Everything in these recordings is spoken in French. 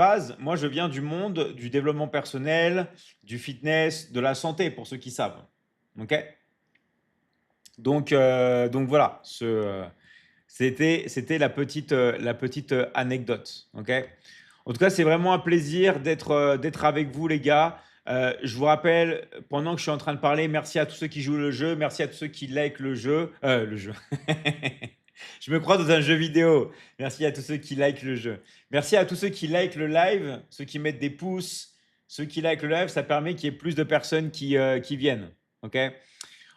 base, moi, je viens du monde du développement personnel, du fitness, de la santé, pour ceux qui savent. OK? Donc voilà, c'était la petite anecdote. OK? En tout cas, c'est vraiment un plaisir d'être avec vous, les gars. Je vous rappelle, pendant que je suis en train de parler, merci à tous ceux qui jouent le jeu, merci à tous ceux qui like le jeu. Le jeu. Je me crois dans un jeu vidéo. Merci à tous ceux qui like le jeu. Merci à tous ceux qui like le live, ceux qui mettent des pouces, ceux qui like le live, ça permet qu'il y ait plus de personnes qui viennent. OK?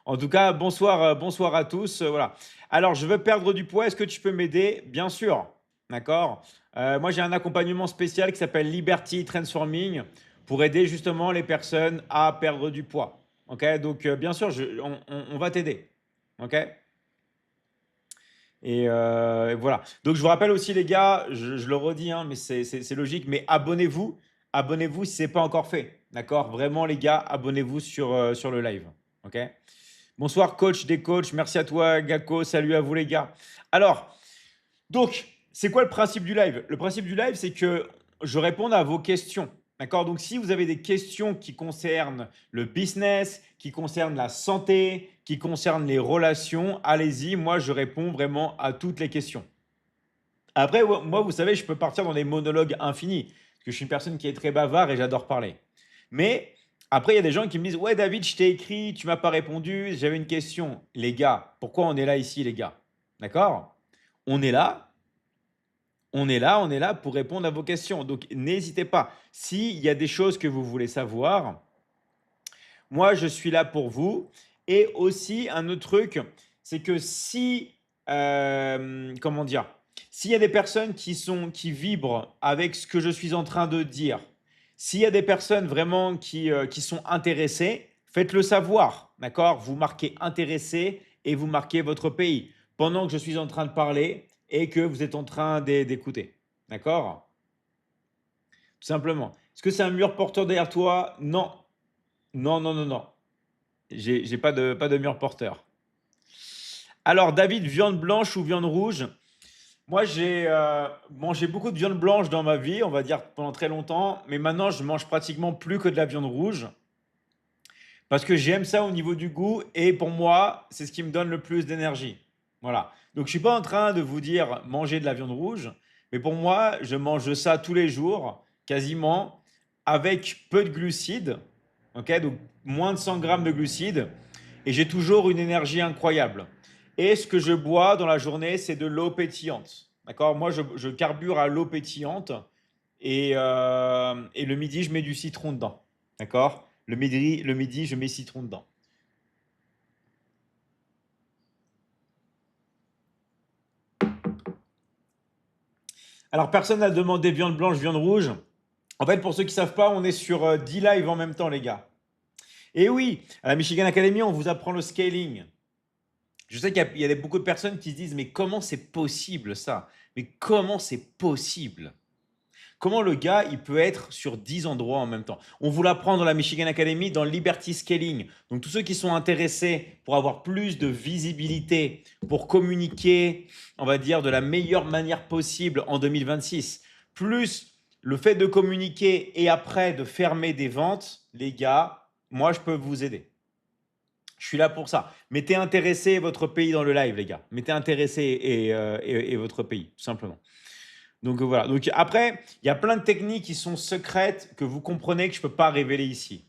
En tout cas, bonsoir, bonsoir à tous. Voilà. Alors, je veux perdre du poids. Est-ce que tu peux m'aider? Bien sûr. D'accord. Moi, j'ai un accompagnement spécial qui s'appelle Liberty Transforming pour aider justement les personnes à perdre du poids. OK? Donc, bien sûr, on va t'aider. OK? Et voilà. Donc, je vous rappelle aussi, les gars, je le redis, hein, mais c'est logique, mais abonnez-vous. Abonnez-vous si ce n'est pas encore fait. D'accord? Vraiment, les gars, abonnez-vous sur le live. OK? Bonsoir, coach des coachs. Merci à toi, Gako. Salut à vous, les gars. Alors, donc, c'est quoi le principe du live? Le principe du live, c'est que je réponds à vos questions. D'accord? Donc, si vous avez des questions qui concernent le business, qui concernent la santé, qui concernent les relations, allez-y. Moi, je réponds vraiment à toutes les questions. Après, moi, vous savez, je peux partir dans des monologues infinis, parce que je suis une personne qui est très bavard et j'adore parler. Mais après, il y a des gens qui me disent, ouais, David, je t'ai écrit, tu m'as pas répondu, j'avais une question. Les gars, pourquoi on est là ici, les gars? D'accord? On est là, on est là pour répondre à vos questions. Donc, n'hésitez pas. S'il y a des choses que vous voulez savoir, moi, je suis là pour vous. Et aussi, un autre truc, c'est que si, comment dire, s'il y a des personnes qui vibrent avec ce que je suis en train de dire, s'il y a des personnes vraiment qui sont intéressées, faites-le savoir, d'accord? Vous marquez intéressé et vous marquez votre pays pendant que je suis en train de parler et que vous êtes en train d'écouter, d'accord? Tout simplement. Est-ce que c'est un mur porteur derrière toi? Non, non, non, non, non. J'ai pas de mur porteur. Alors, David, viande blanche ou viande rouge? Moi, j'ai mangé beaucoup de viande blanche dans ma vie, on va dire pendant très longtemps, mais maintenant, je mange pratiquement plus que de la viande rouge parce que j'aime ça au niveau du goût et pour moi, c'est ce qui me donne le plus d'énergie. Voilà. Donc, je suis pas en train de vous dire manger de la viande rouge, mais pour moi, je mange ça tous les jours, quasiment, avec peu de glucides, ok? Donc, moins de 100 grammes de glucides et j'ai toujours une énergie incroyable. Et ce que je bois dans la journée, c'est de l'eau pétillante. D'accord? Moi, je carbure à l'eau pétillante et le midi, je mets du citron dedans. D'accord? Le midi, je mets citron dedans. Alors, personne n'a demandé viande blanche, viande rouge. En fait, pour ceux qui ne savent pas, on est sur 10 lives en même temps, les gars. Et oui, à la Michigan Academy, on vous apprend le scaling. Je sais qu'il y a beaucoup de personnes qui se disent, mais comment c'est possible ça? Mais comment c'est possible? Comment le gars, il peut être sur 10 endroits en même temps? On vous l'apprend dans la Michigan Academy, dans Liberty Scaling. Donc, tous ceux qui sont intéressés pour avoir plus de visibilité, pour communiquer, on va dire, de la meilleure manière possible en 2026, plus le fait de communiquer et après de fermer des ventes, les gars, moi, je peux vous aider. Je suis là pour ça. Mettez intéressé votre pays dans le live, les gars. Mettez intéressé et votre pays, tout simplement. Donc voilà. Donc après, il y a plein de techniques qui sont secrètes que vous comprenez que je ne peux pas révéler ici.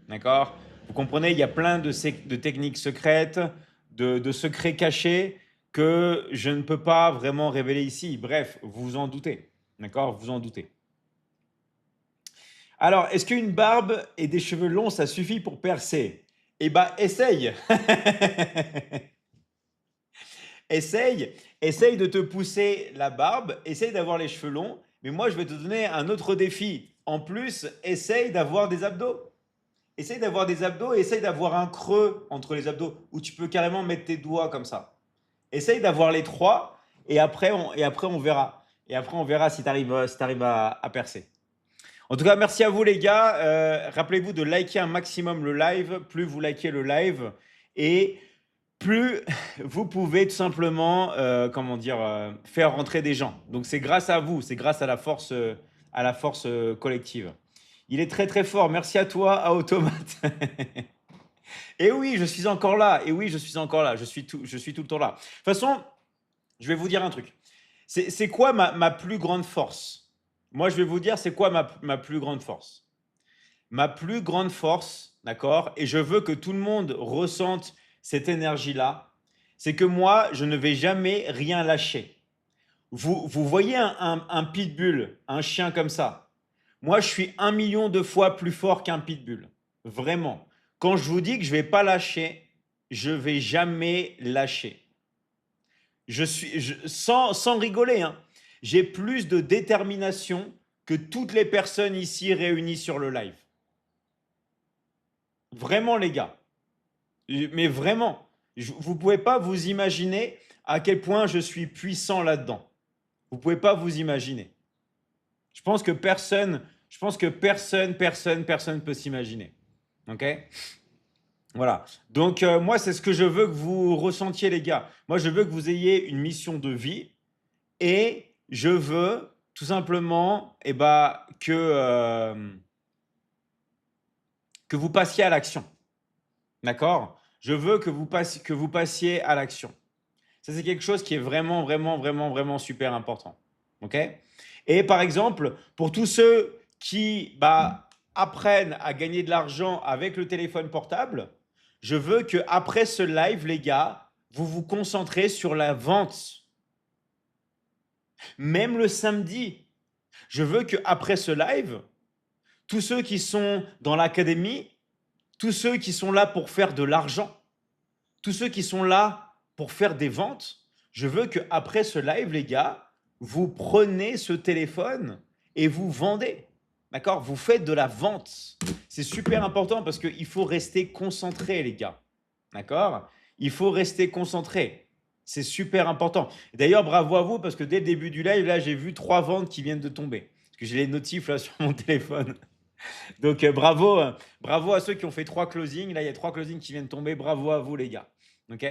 D'accord? Vous comprenez, il y a plein de techniques secrètes, de secrets cachés que je ne peux pas vraiment révéler ici. Bref, vous vous en doutez. D'accord? Vous en doutez. Alors, est-ce qu'une barbe et des cheveux longs, ça suffit pour percer? Eh bien, essaye. Essaye, essaye de te pousser la barbe, essaye d'avoir les cheveux longs, mais moi je vais te donner un autre défi. En plus, essaye d'avoir des abdos. Essaye d'avoir des abdos et essaye d'avoir un creux entre les abdos où tu peux carrément mettre tes doigts comme ça. Essaye d'avoir les trois et après on verra. Et après on verra si tu arrives, si t'arrives à percer. En tout cas, merci à vous les gars. Rappelez-vous de liker un maximum le live. Plus vous likez le live et plus vous pouvez tout simplement, comment dire, faire rentrer des gens. Donc c'est grâce à vous, c'est grâce à la force collective. Il est très très fort. Merci à toi, à Automate. Et oui, je suis encore là. Et oui, je suis encore là. Je suis tout le temps là. De toute façon, je vais vous dire un truc. C'est quoi ma plus grande force? Moi, je vais vous dire, c'est quoi ma plus grande force? Ma plus grande force, d'accord, et je veux que tout le monde ressente cette énergie-là, c'est que moi, je ne vais jamais rien lâcher. Vous voyez un pitbull, un chien comme ça. Moi, je suis 1 million de fois plus fort qu'un pitbull. Vraiment. Quand je vous dis que je ne vais pas lâcher, je ne vais jamais lâcher. Sans rigoler, hein, j'ai plus de détermination que toutes les personnes ici réunies sur le live. Vraiment, les gars. Mais vraiment, vous ne pouvez pas vous imaginer à quel point je suis puissant là-dedans. Vous ne pouvez pas vous imaginer. Je pense que personne peut s'imaginer. OK? Voilà. Donc, moi, c'est ce que je veux que vous ressentiez, les gars. Moi, je veux que vous ayez une mission de vie et je veux tout simplement que vous passiez à l'action. D'accord? Je veux que vous passiez à l'action. Ça, c'est quelque chose qui est vraiment super important. OK? Et par exemple, pour tous ceux qui apprennent à gagner de l'argent avec le téléphone portable, je veux que après ce live, les gars, vous vous concentrez sur la vente. Même le samedi, je veux que après ce live, tous ceux qui sont dans l'académie, tous ceux qui sont là pour faire de l'argent, tous ceux qui sont là pour faire des ventes, je veux que après ce live, les gars, vous prenez ce téléphone et vous vendez. D'accord? Vous faites de la vente. C'est super important parce qu'il faut rester concentré, les gars. D'accord? Il faut rester concentré. C'est super important. D'ailleurs, bravo à vous parce que dès le début du live, là, j'ai vu 3 ventes qui viennent de tomber. Parce que j'ai les notifs là sur mon téléphone. Donc, bravo à ceux qui ont fait 3 closings. Là, il y a 3 closings qui viennent de tomber. Bravo à vous, les gars. OK?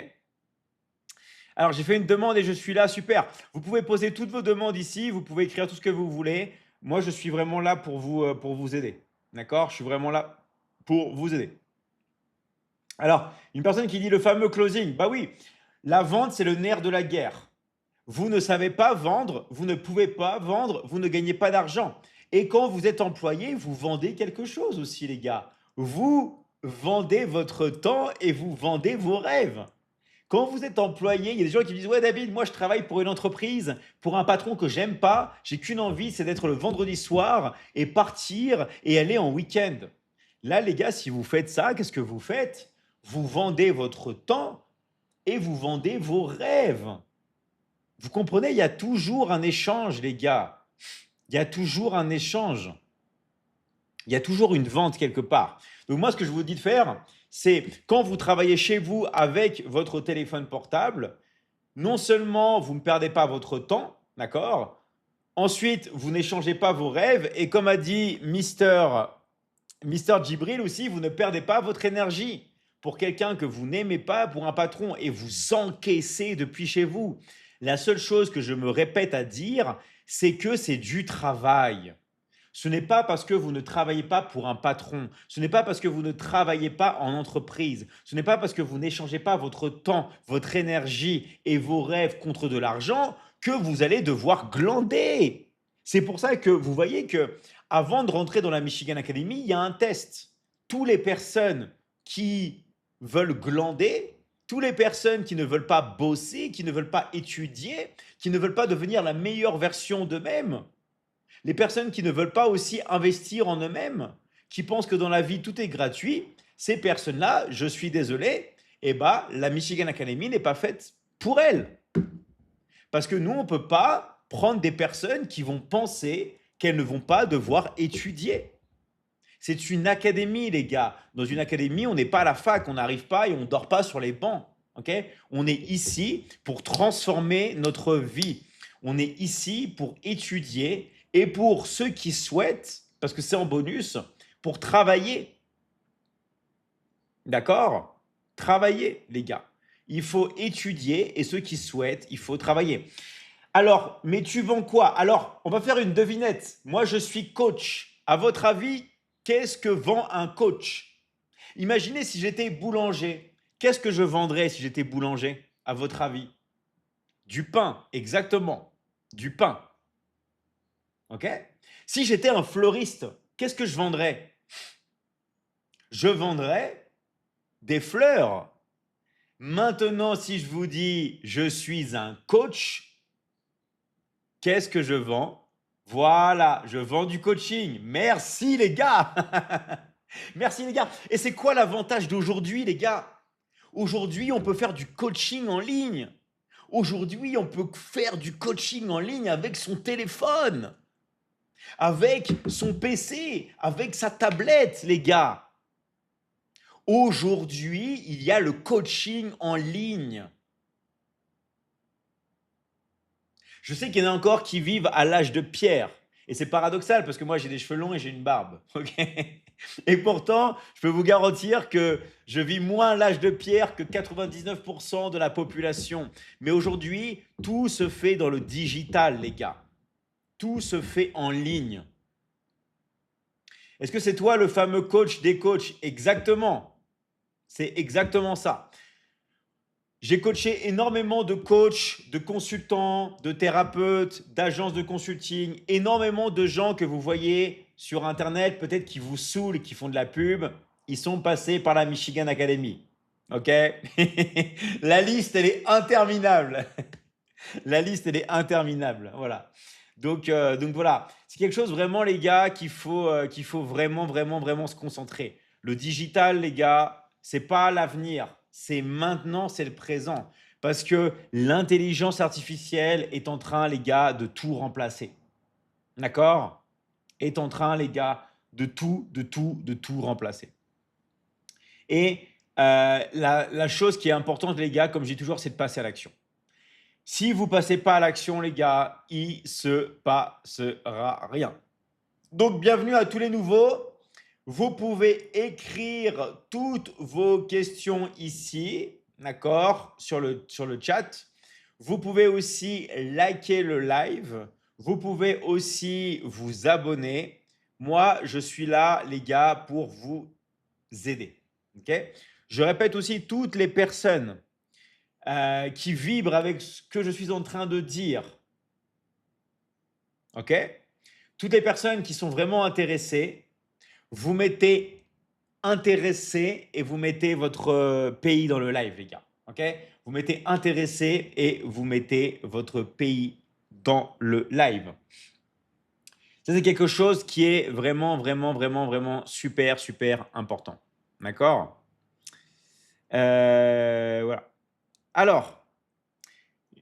Alors, j'ai fait une demande et je suis là. Super. Vous pouvez poser toutes vos demandes ici. Vous pouvez écrire tout ce que vous voulez. Moi, je suis vraiment là pour vous aider. D'accord? Je suis vraiment là pour vous aider. Alors, une personne qui dit le fameux closing. Bah oui, la vente, c'est le nerf de la guerre. Vous ne savez pas vendre, vous ne pouvez pas vendre, vous ne gagnez pas d'argent. Et quand vous êtes employé, vous vendez quelque chose aussi, les gars. Vous vendez votre temps et vous vendez vos rêves. Quand vous êtes employé, il y a des gens qui me disent ouais David, moi je travaille pour une entreprise, pour un patron que j'aime pas, j'ai qu'une envie, c'est d'être le vendredi soir et partir et aller en week-end. Là les gars, si vous faites ça, qu'est-ce que vous faites? Vous vendez votre temps et vous vendez vos rêves. Vous comprenez, il y a toujours un échange, les gars. Il y a toujours un échange. Il y a toujours une vente quelque part. Donc moi, ce que je vous dis de faire, c'est quand vous travaillez chez vous avec votre téléphone portable, non seulement vous ne perdez pas votre temps, d'accord? Ensuite, vous n'échangez pas vos rêves. Et comme a dit Mister Djibril aussi, vous ne perdez pas votre énergie pour quelqu'un que vous n'aimez pas, pour un patron, et vous encaissez depuis chez vous. La seule chose que je me répète à dire, c'est que c'est du travail. Ce n'est pas parce que vous ne travaillez pas pour un patron, ce n'est pas parce que vous ne travaillez pas en entreprise, ce n'est pas parce que vous n'échangez pas votre temps, votre énergie et vos rêves contre de l'argent que vous allez devoir glander. C'est pour ça que vous voyez que avant de rentrer dans la Michigan Academy, il y a un test. Toutes les personnes qui veulent glander, toutes les personnes qui ne veulent pas bosser, qui ne veulent pas étudier, qui ne veulent pas devenir la meilleure version d'eux-mêmes, les personnes qui ne veulent pas aussi investir en eux-mêmes, qui pensent que dans la vie tout est gratuit, ces personnes-là, je suis désolé, la Michigan Academy n'est pas faite pour elles. Parce que nous, on ne peut pas prendre des personnes qui vont penser qu'elles ne vont pas devoir étudier. C'est une académie, les gars. Dans une académie, on n'est pas à la fac, on n'arrive pas et on ne dort pas sur les bancs. Okay? On est ici pour transformer notre vie. On est ici pour étudier et pour ceux qui souhaitent, parce que c'est en bonus, pour travailler. D'accord? Travailler, les gars. Il faut étudier et ceux qui souhaitent, il faut travailler. Alors, mais tu vends quoi? Alors, on va faire une devinette. Moi, je suis coach. À votre avis, qu'est-ce que vend un coach? Imaginez si j'étais boulanger. Qu'est-ce que je vendrais si j'étais boulanger, à votre avis? Du pain, exactement. Du pain. OK? Si j'étais un fleuriste, qu'est-ce que je vendrais? Je vendrais des fleurs. Maintenant, si je vous dis je suis un coach, qu'est-ce que je vends? Voilà, je vends du coaching. Merci les gars. Merci les gars. Et c'est quoi l'avantage d'aujourd'hui les gars? Aujourd'hui, on peut faire du coaching en ligne. Aujourd'hui, on peut faire du coaching en ligne avec son téléphone, avec son PC, avec sa tablette, les gars. Aujourd'hui, il y a le coaching en ligne. Je sais qu'il y en a encore qui vivent à l'âge de pierre. Et c'est paradoxal parce que moi j'ai des cheveux longs et j'ai une barbe. Ok. Et pourtant, je peux vous garantir que je vis moins à l'âge de pierre que 99% de la population. Mais aujourd'hui, tout se fait dans le digital, les gars. Tout se fait en ligne. Est-ce que c'est toi le fameux coach des coachs? Exactement. C'est exactement ça. J'ai coaché énormément de coachs, de consultants, de thérapeutes, d'agences de consulting, énormément de gens que vous voyez sur Internet, peut-être qui vous saoulent, qui font de la pub. Ils sont passés par la Michigan Academy. OK? La liste, elle est interminable. La liste, elle est interminable. Voilà. Donc voilà. C'est quelque chose vraiment, les gars, qu'il faut vraiment, vraiment, vraiment se concentrer. Le digital, les gars, c'est pas l'avenir. C'est maintenant, c'est le présent. Parce que l'intelligence artificielle est en train, les gars, de tout remplacer. D'accord? Est en train, les gars, de tout remplacer. Et la chose qui est importante, les gars, comme je dis toujours, c'est de passer à l'action. Si vous passez pas à l'action, les gars, il se passera rien. Donc, bienvenue à tous les nouveaux. Vous pouvez écrire toutes vos questions ici, d'accord, sur le chat. Vous pouvez aussi liker le live. Vous pouvez aussi vous abonner. Moi, je suis là, les gars, pour vous aider. Ok? Je répète aussi, toutes les personnes qui vibrent avec ce que je suis en train de dire. OK? Toutes les personnes qui sont vraiment intéressées, vous mettez intéressé et vous mettez votre pays dans le live, les gars. OK? Vous mettez intéressé et vous mettez votre pays dans le live. Ça, c'est quelque chose qui est vraiment, vraiment, vraiment, vraiment super, super important. D'accord? Voilà. Alors,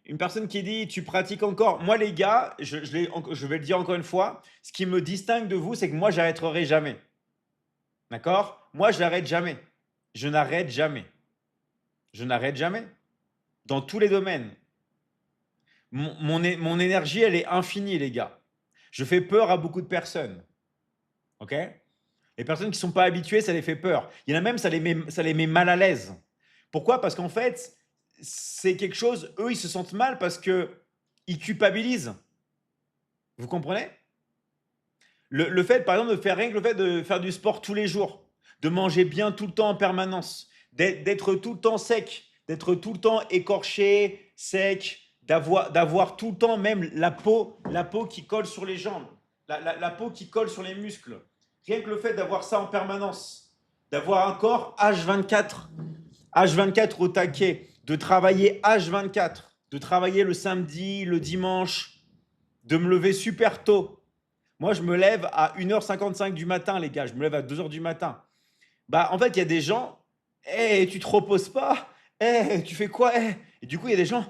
une personne qui dit tu pratiques encore. Moi, les gars, je vais le dire encore une fois, ce qui me distingue de vous, c'est que moi, j'arrêterai jamais. D'accord? Moi, je n'arrête jamais. Je n'arrête jamais. Je n'arrête jamais. Dans tous les domaines. Mon énergie, elle est infinie, les gars. Je fais peur à beaucoup de personnes. OK? Les personnes qui ne sont pas habituées, ça les fait peur. Il y en a même, ça les met mal à l'aise. Pourquoi? Parce qu'en fait, c'est quelque chose, eux, ils se sentent mal parce qu'ils culpabilisent. Vous comprenez? Le fait, par exemple, de faire rien que le fait de faire du sport tous les jours, de manger bien tout le temps en permanence, d'être tout le temps sec, d'être tout le temps écorché, sec, d'avoir tout le temps même la peau qui colle sur les jambes, la peau qui colle sur les muscles. Rien que le fait d'avoir ça en permanence, d'avoir un corps H24 au taquet, de travailler H24, de travailler le samedi, le dimanche, de me lever super tôt. Moi, je me lève à 1h55 du matin, les gars. Je me lève à 2h du matin. Bah, en fait, il y a des gens, hey, tu te reposes pas? Hey, tu fais quoi? Hey. Et du coup, il y a des gens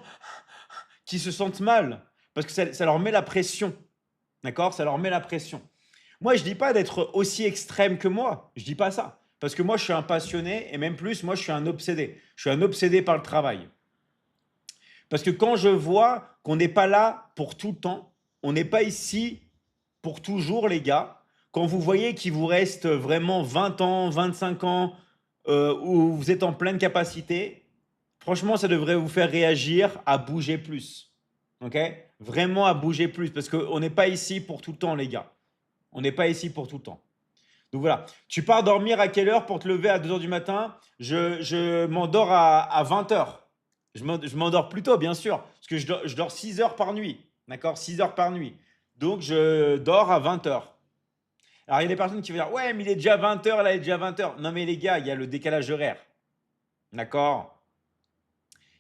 qui se sentent mal parce que ça leur met la pression. D'accord? Ça leur met la pression. Moi, je dis pas d'être aussi extrême que moi. Je dis pas ça. Parce que moi, je suis un passionné et même plus, moi, je suis un obsédé. Je suis un obsédé par le travail. Parce que quand je vois qu'on n'est pas là pour tout le temps, on n'est pas ici pour toujours, les gars, quand vous voyez qu'il vous reste vraiment 20 ans, 25 ans, où vous êtes en pleine capacité, franchement, ça devrait vous faire réagir à bouger plus. OK? vraiment à bouger plus parce qu'on n'est pas ici pour tout le temps, les gars. On n'est pas ici pour tout le temps. Donc voilà, tu pars dormir à quelle heure pour te lever à 2 heures du matin? Je m'endors à 20 heures. Je m'endors plus tôt, bien sûr, parce que je dors 6 heures par nuit. D'accord? 6 heures par nuit. Donc je dors à 20 heures. Alors il y a des personnes qui vont dire, ouais, mais il est déjà 20 heures, là, il est déjà 20 heures. Non, mais les gars, il y a le décalage horaire. D'accord?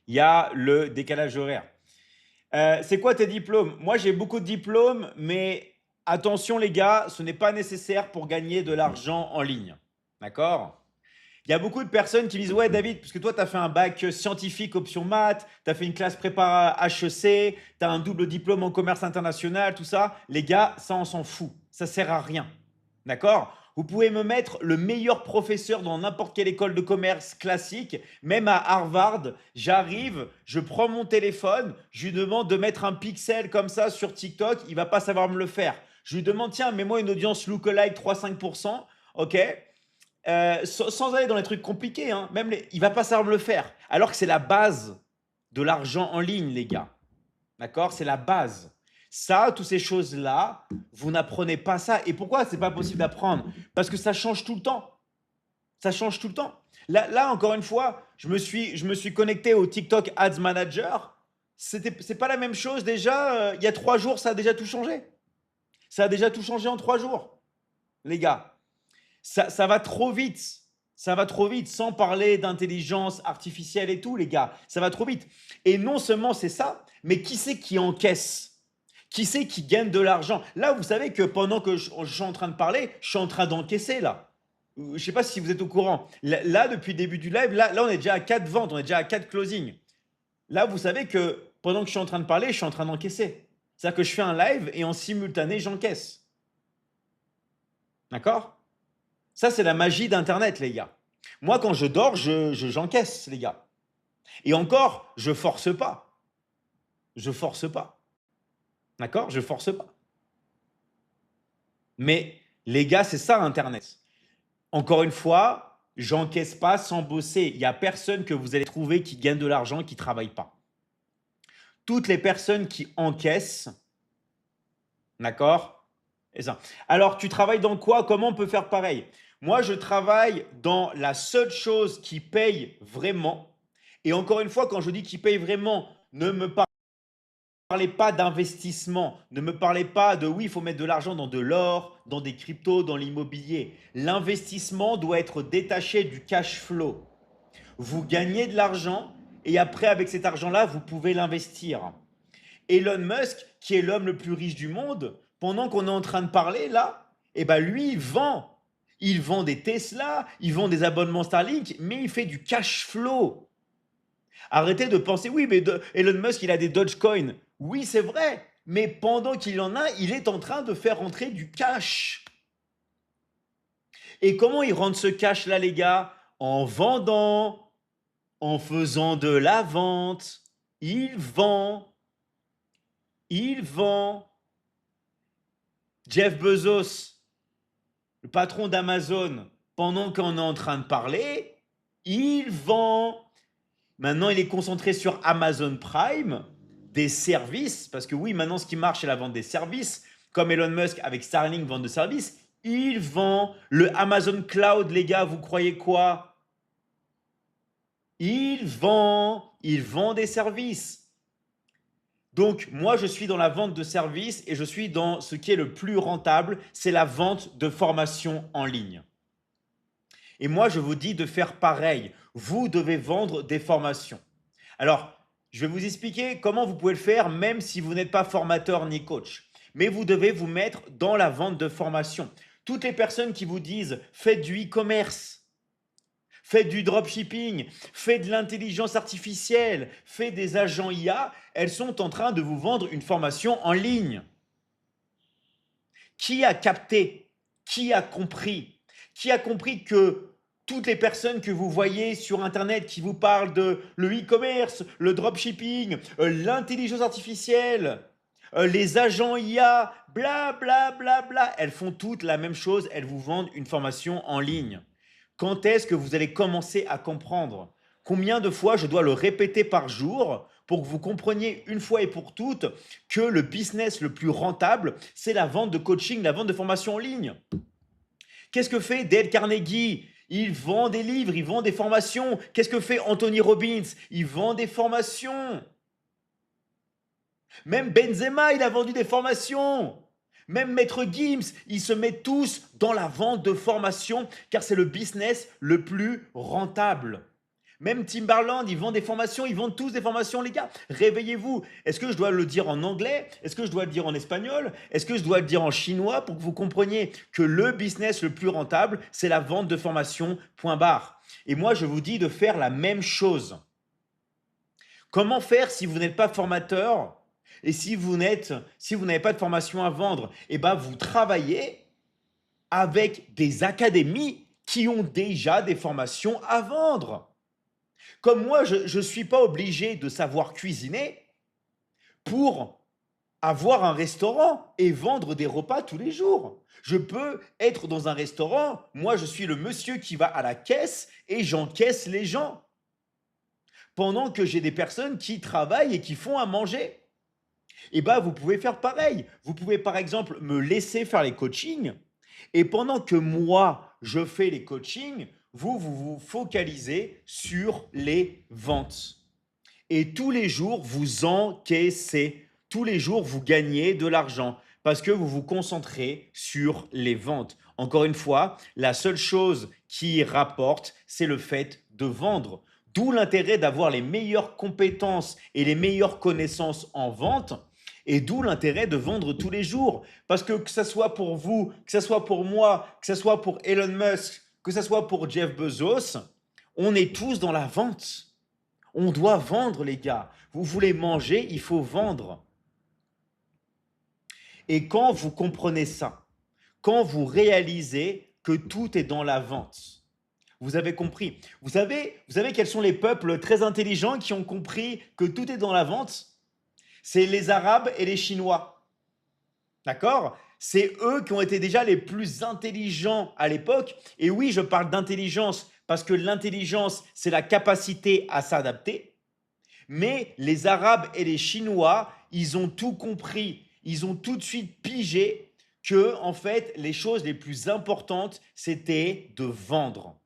Il y a le décalage horaire. C'est quoi tes diplômes? Moi, j'ai beaucoup de diplômes, mais attention les gars, ce n'est pas nécessaire pour gagner de l'argent en ligne. D'accord? Il y a beaucoup de personnes qui disent, ouais David, parce que toi, tu as fait un bac scientifique option maths, tu as fait une classe prépa HEC, tu as un double diplôme en commerce international, tout ça. Les gars, ça, on s'en fout. Ça sert à rien. D'accord? Vous pouvez me mettre le meilleur professeur dans n'importe quelle école de commerce classique, même à Harvard. J'arrive, je prends mon téléphone, je lui demande de mettre un pixel comme ça sur TikTok, il va pas savoir me le faire. Je lui demande, tiens, mets-moi une audience lookalike 3-5%, ok? Sans aller dans les trucs compliqués, hein, il va pas savoir me le faire. Alors que c'est la base de l'argent en ligne, les gars. D'accord? C'est la base. Ça, toutes ces choses-là, vous n'apprenez pas ça. Et pourquoi c'est pas possible d'apprendre? Parce que ça change tout le temps. Ça change tout le temps. Là encore une fois, je me suis connecté au TikTok Ads Manager. C'est pas la même chose déjà. Il y a 3 jours, ça a déjà tout changé. Ça a déjà tout changé en 3 jours, les gars. Ça va trop vite. Ça va trop vite, sans parler d'intelligence artificielle et tout, les gars. Ça va trop vite. Et non seulement c'est ça, mais qui c'est qui encaisse? Qui c'est qui gagne de l'argent? Là, vous savez que pendant que je suis en train de parler, je suis en train d'encaisser là. Je ne sais pas si vous êtes au courant. Là, depuis le début du live, là, on est déjà à 4 ventes, on est déjà à 4 closings. Là, vous savez que pendant que je suis en train de parler, je suis en train d'encaisser. C'est-à-dire que je fais un live et en simultané, j'encaisse. D'accord? Ça, c'est la magie d'Internet, les gars. Moi, quand je dors, j'encaisse, les gars. Et encore, je force pas. Je force pas. D'accord? Je force pas. Mais les gars, c'est ça Internet. Encore une fois, j'encaisse pas sans bosser. Il n'y a personne que vous allez trouver qui gagne de l'argent, qui ne travaille pas. Toutes les personnes qui encaissent, d'accord? Et ça. Alors, tu travailles dans quoi? Comment on peut faire pareil? Moi, je travaille dans la seule chose qui paye vraiment. Et encore une fois, quand je dis qui paye vraiment, ne me parlez pas d'investissement. Ne me parlez pas de oui, il faut mettre de l'argent dans de l'or, dans des cryptos, dans l'immobilier. L'investissement doit être détaché du cash flow. Vous gagnez de l'argent et après, avec cet argent-là, vous pouvez l'investir. Elon Musk, qui est l'homme le plus riche du monde, pendant qu'on est en train de parler là, eh ben lui, il vend. Il vend des Tesla, il vend des abonnements Starlink, mais il fait du cash flow. Arrêtez de penser, oui, mais Elon Musk, il a des Dogecoin. Oui, c'est vrai, mais pendant qu'il en a, il est en train de faire rentrer du cash. Et comment il rentre ce cash-là, les gars? En vendant, en faisant de la vente. Il vend. Il vend. Jeff Bezos, le patron d'Amazon, pendant qu'on est en train de parler, il vend. Maintenant, il est concentré sur Amazon Prime, des services, parce que oui, maintenant, ce qui marche, c'est la vente des services. Comme Elon Musk avec Starlink, vente de services, il vend. Le Amazon Cloud, les gars, vous croyez quoi? Il vend des services. Donc, moi, je suis dans la vente de services et je suis dans ce qui est le plus rentable, c'est la vente de formation en ligne. Et moi, je vous dis de faire pareil. Vous devez vendre des formations. Alors, je vais vous expliquer comment vous pouvez le faire même si vous n'êtes pas formateur ni coach. Mais vous devez vous mettre dans la vente de formation. Toutes les personnes qui vous disent « faites du e-commerce », faites du dropshipping, faites de l'intelligence artificielle, faites des agents IA, elles sont en train de vous vendre une formation en ligne. Qui a capté? Qui a compris? Qui a compris que toutes les personnes que vous voyez sur Internet qui vous parlent de le e-commerce, le dropshipping, l'intelligence artificielle, les agents IA, bla bla bla bla, elles font toutes la même chose, elles vous vendent une formation en ligne. Quand est-ce que vous allez commencer à comprendre? Combien de fois je dois le répéter par jour pour que vous compreniez une fois et pour toutes que le business le plus rentable, c'est la vente de coaching, la vente de formation en ligne. Qu'est-ce que fait Dale Carnegie? Il vend des livres, il vend des formations. Qu'est-ce que fait Anthony Robbins? Il vend des formations. Même Benzema, il a vendu des formations. Même Maître Gims, ils se mettent tous dans la vente de formations car c'est le business le plus rentable. Même Timberland, ils vendent des formations, ils vendent tous des formations, les gars. Réveillez-vous. Est-ce que je dois le dire en anglais? Est-ce que je dois le dire en espagnol? Est-ce que je dois le dire en chinois pour que vous compreniez que le business le plus rentable, c'est la vente de formations, point barre. Et moi, je vous dis de faire la même chose. Comment faire si vous n'êtes pas formateur et si vous n'avez pas de formation à vendre? Eh bien, vous travaillez avec des académies qui ont déjà des formations à vendre. Comme moi, je ne suis pas obligé de savoir cuisiner pour avoir un restaurant et vendre des repas tous les jours. Je peux être dans un restaurant, moi je suis le monsieur qui va à la caisse et j'encaisse les gens. Pendant que j'ai des personnes qui travaillent et qui font à manger. Et bien, vous pouvez faire pareil. Vous pouvez par exemple me laisser faire les coachings et pendant que moi, je fais les coachings, vous focalisez sur les ventes. Et tous les jours, vous encaissez. Tous les jours, vous gagnez de l'argent parce que vous vous concentrez sur les ventes. Encore une fois, la seule chose qui rapporte, c'est le fait de vendre. D'où l'intérêt d'avoir les meilleures compétences et les meilleures connaissances en vente. Et d'où l'intérêt de vendre tous les jours. Parce que ce soit pour vous, que ce soit pour moi, que ce soit pour Elon Musk, que ce soit pour Jeff Bezos, on est tous dans la vente. On doit vendre, les gars. Vous voulez manger, il faut vendre. Et quand vous comprenez ça, quand vous réalisez que tout est dans la vente, vous avez compris. Vous savez quels sont les peuples très intelligents qui ont compris que tout est dans la vente? C'est les Arabes et les Chinois. D'accord? C'est eux qui ont été déjà les plus intelligents à l'époque. Et oui, je parle d'intelligence parce que l'intelligence, c'est la capacité à s'adapter. Mais les Arabes et les Chinois, ils ont tout compris. Ils ont tout de suite pigé que, en fait, les choses les plus importantes, c'était de vendre.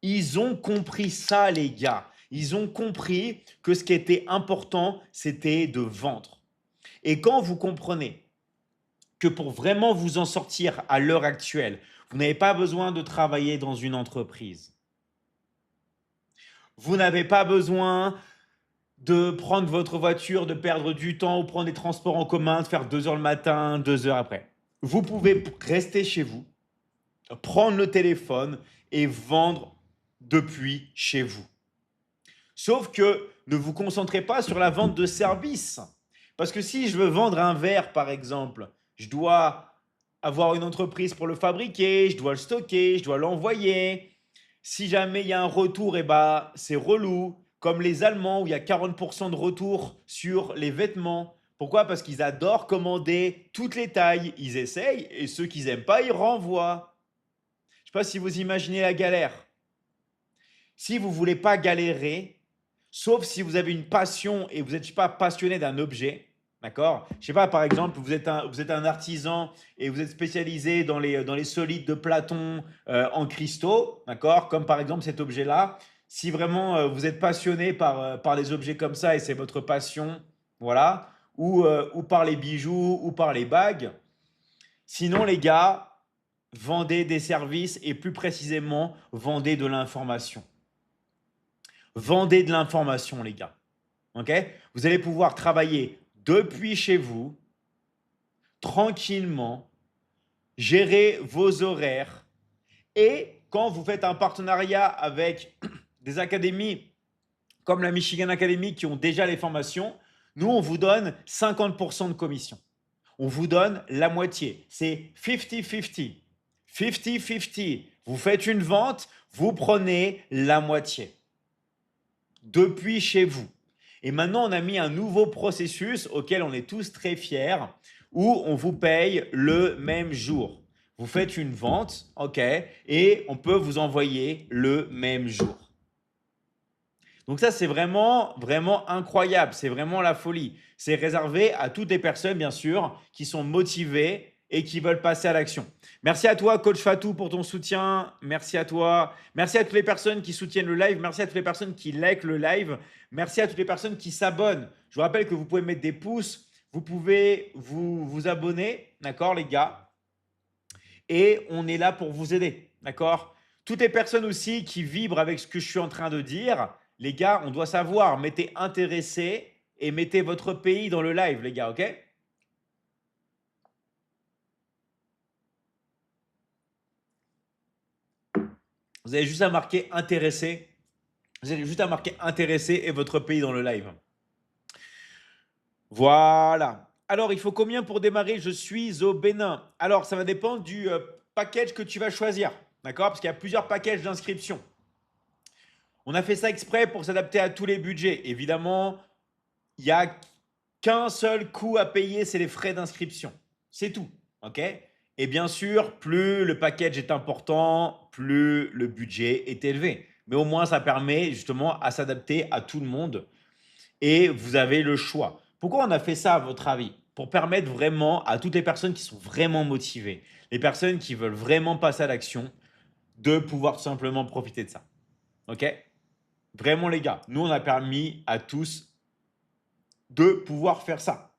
Ils ont compris ça, les gars. Ils ont compris que ce qui était important, c'était de vendre. Et quand vous comprenez que pour vraiment vous en sortir à l'heure actuelle, vous n'avez pas besoin de travailler dans une entreprise. Vous n'avez pas besoin de prendre votre voiture, de perdre du temps ou prendre des transports en commun, de faire 2 heures le matin, 2 heures après. Vous pouvez rester chez vous, prendre le téléphone et vendre depuis chez vous. Sauf que ne vous concentrez pas sur la vente de services. Parce que si je veux vendre un verre, par exemple, je dois avoir une entreprise pour le fabriquer, je dois le stocker, je dois l'envoyer. Si jamais il y a un retour, eh ben, c'est relou. Comme les Allemands où il y a 40% de retour sur les vêtements. Pourquoi? Parce qu'ils adorent commander toutes les tailles. Ils essayent et ceux qu'ils n'aiment pas, ils renvoient. Je ne sais pas si vous imaginez la galère. Si vous ne voulez pas galérer, sauf si vous avez une passion et vous n'êtes pas passionné d'un objet, d'accord? Je ne sais pas, par exemple, vous êtes un artisan et vous êtes spécialisé dans les solides de Platon en cristaux, d'accord? Comme par exemple cet objet-là. Si vraiment vous êtes passionné par les objets comme ça et c'est votre passion, voilà, ou par les bijoux ou par les bagues. Sinon, les gars, vendez des services et plus précisément, vendez de l'information. Vendez de l'information, les gars. Ok? Vous allez pouvoir travailler depuis chez vous, tranquillement, gérer vos horaires. Et quand vous faites un partenariat avec des académies comme la Michigan Academy qui ont déjà les formations, nous, on vous donne 50% de commission. On vous donne la moitié. C'est 50-50. 50-50. Vous faites une vente, vous prenez la moitié depuis chez vous. Et maintenant, on a mis un nouveau processus auquel on est tous très fiers, où on vous paye le même jour. Vous faites une vente, ok, et on peut vous envoyer le même jour. Donc ça, c'est vraiment, vraiment incroyable. C'est vraiment la folie. C'est réservé à toutes les personnes, bien sûr, qui sont motivées et qui veulent passer à l'action. Merci à toi, Coach Fatou, pour ton soutien. Merci à toi. Merci à toutes les personnes qui soutiennent le live. Merci à toutes les personnes qui like le live. Merci à toutes les personnes qui s'abonnent. Je vous rappelle que vous pouvez mettre des pouces. Vous pouvez vous abonner, d'accord, les gars? Et on est là pour vous aider, d'accord? Toutes les personnes aussi qui vibrent avec ce que je suis en train de dire, les gars, on doit savoir, mettez intéressé et mettez votre pays dans le live, les gars, ok? Vous avez juste à marquer intéressé. Vous avez juste à marquer intéressé et votre pays dans le live. Voilà. Alors, il faut combien pour démarrer? Je suis au Bénin. Alors, ça va dépendre du package que tu vas choisir. D'accord? Parce qu'il y a plusieurs packages d'inscription. On a fait ça exprès pour s'adapter à tous les budgets. Évidemment, il n'y a qu'un seul coût à payer, c'est les frais d'inscription. C'est tout. OK? Et bien sûr, plus le package est important, plus le budget est élevé. Mais au moins, ça permet justement à s'adapter à tout le monde et vous avez le choix. Pourquoi on a fait ça, à votre avis? Pour permettre vraiment à toutes les personnes qui sont vraiment motivées, les personnes qui veulent vraiment passer à l'action, de pouvoir tout simplement profiter de ça. OK? Vraiment, les gars, nous, on a permis à tous de pouvoir faire ça.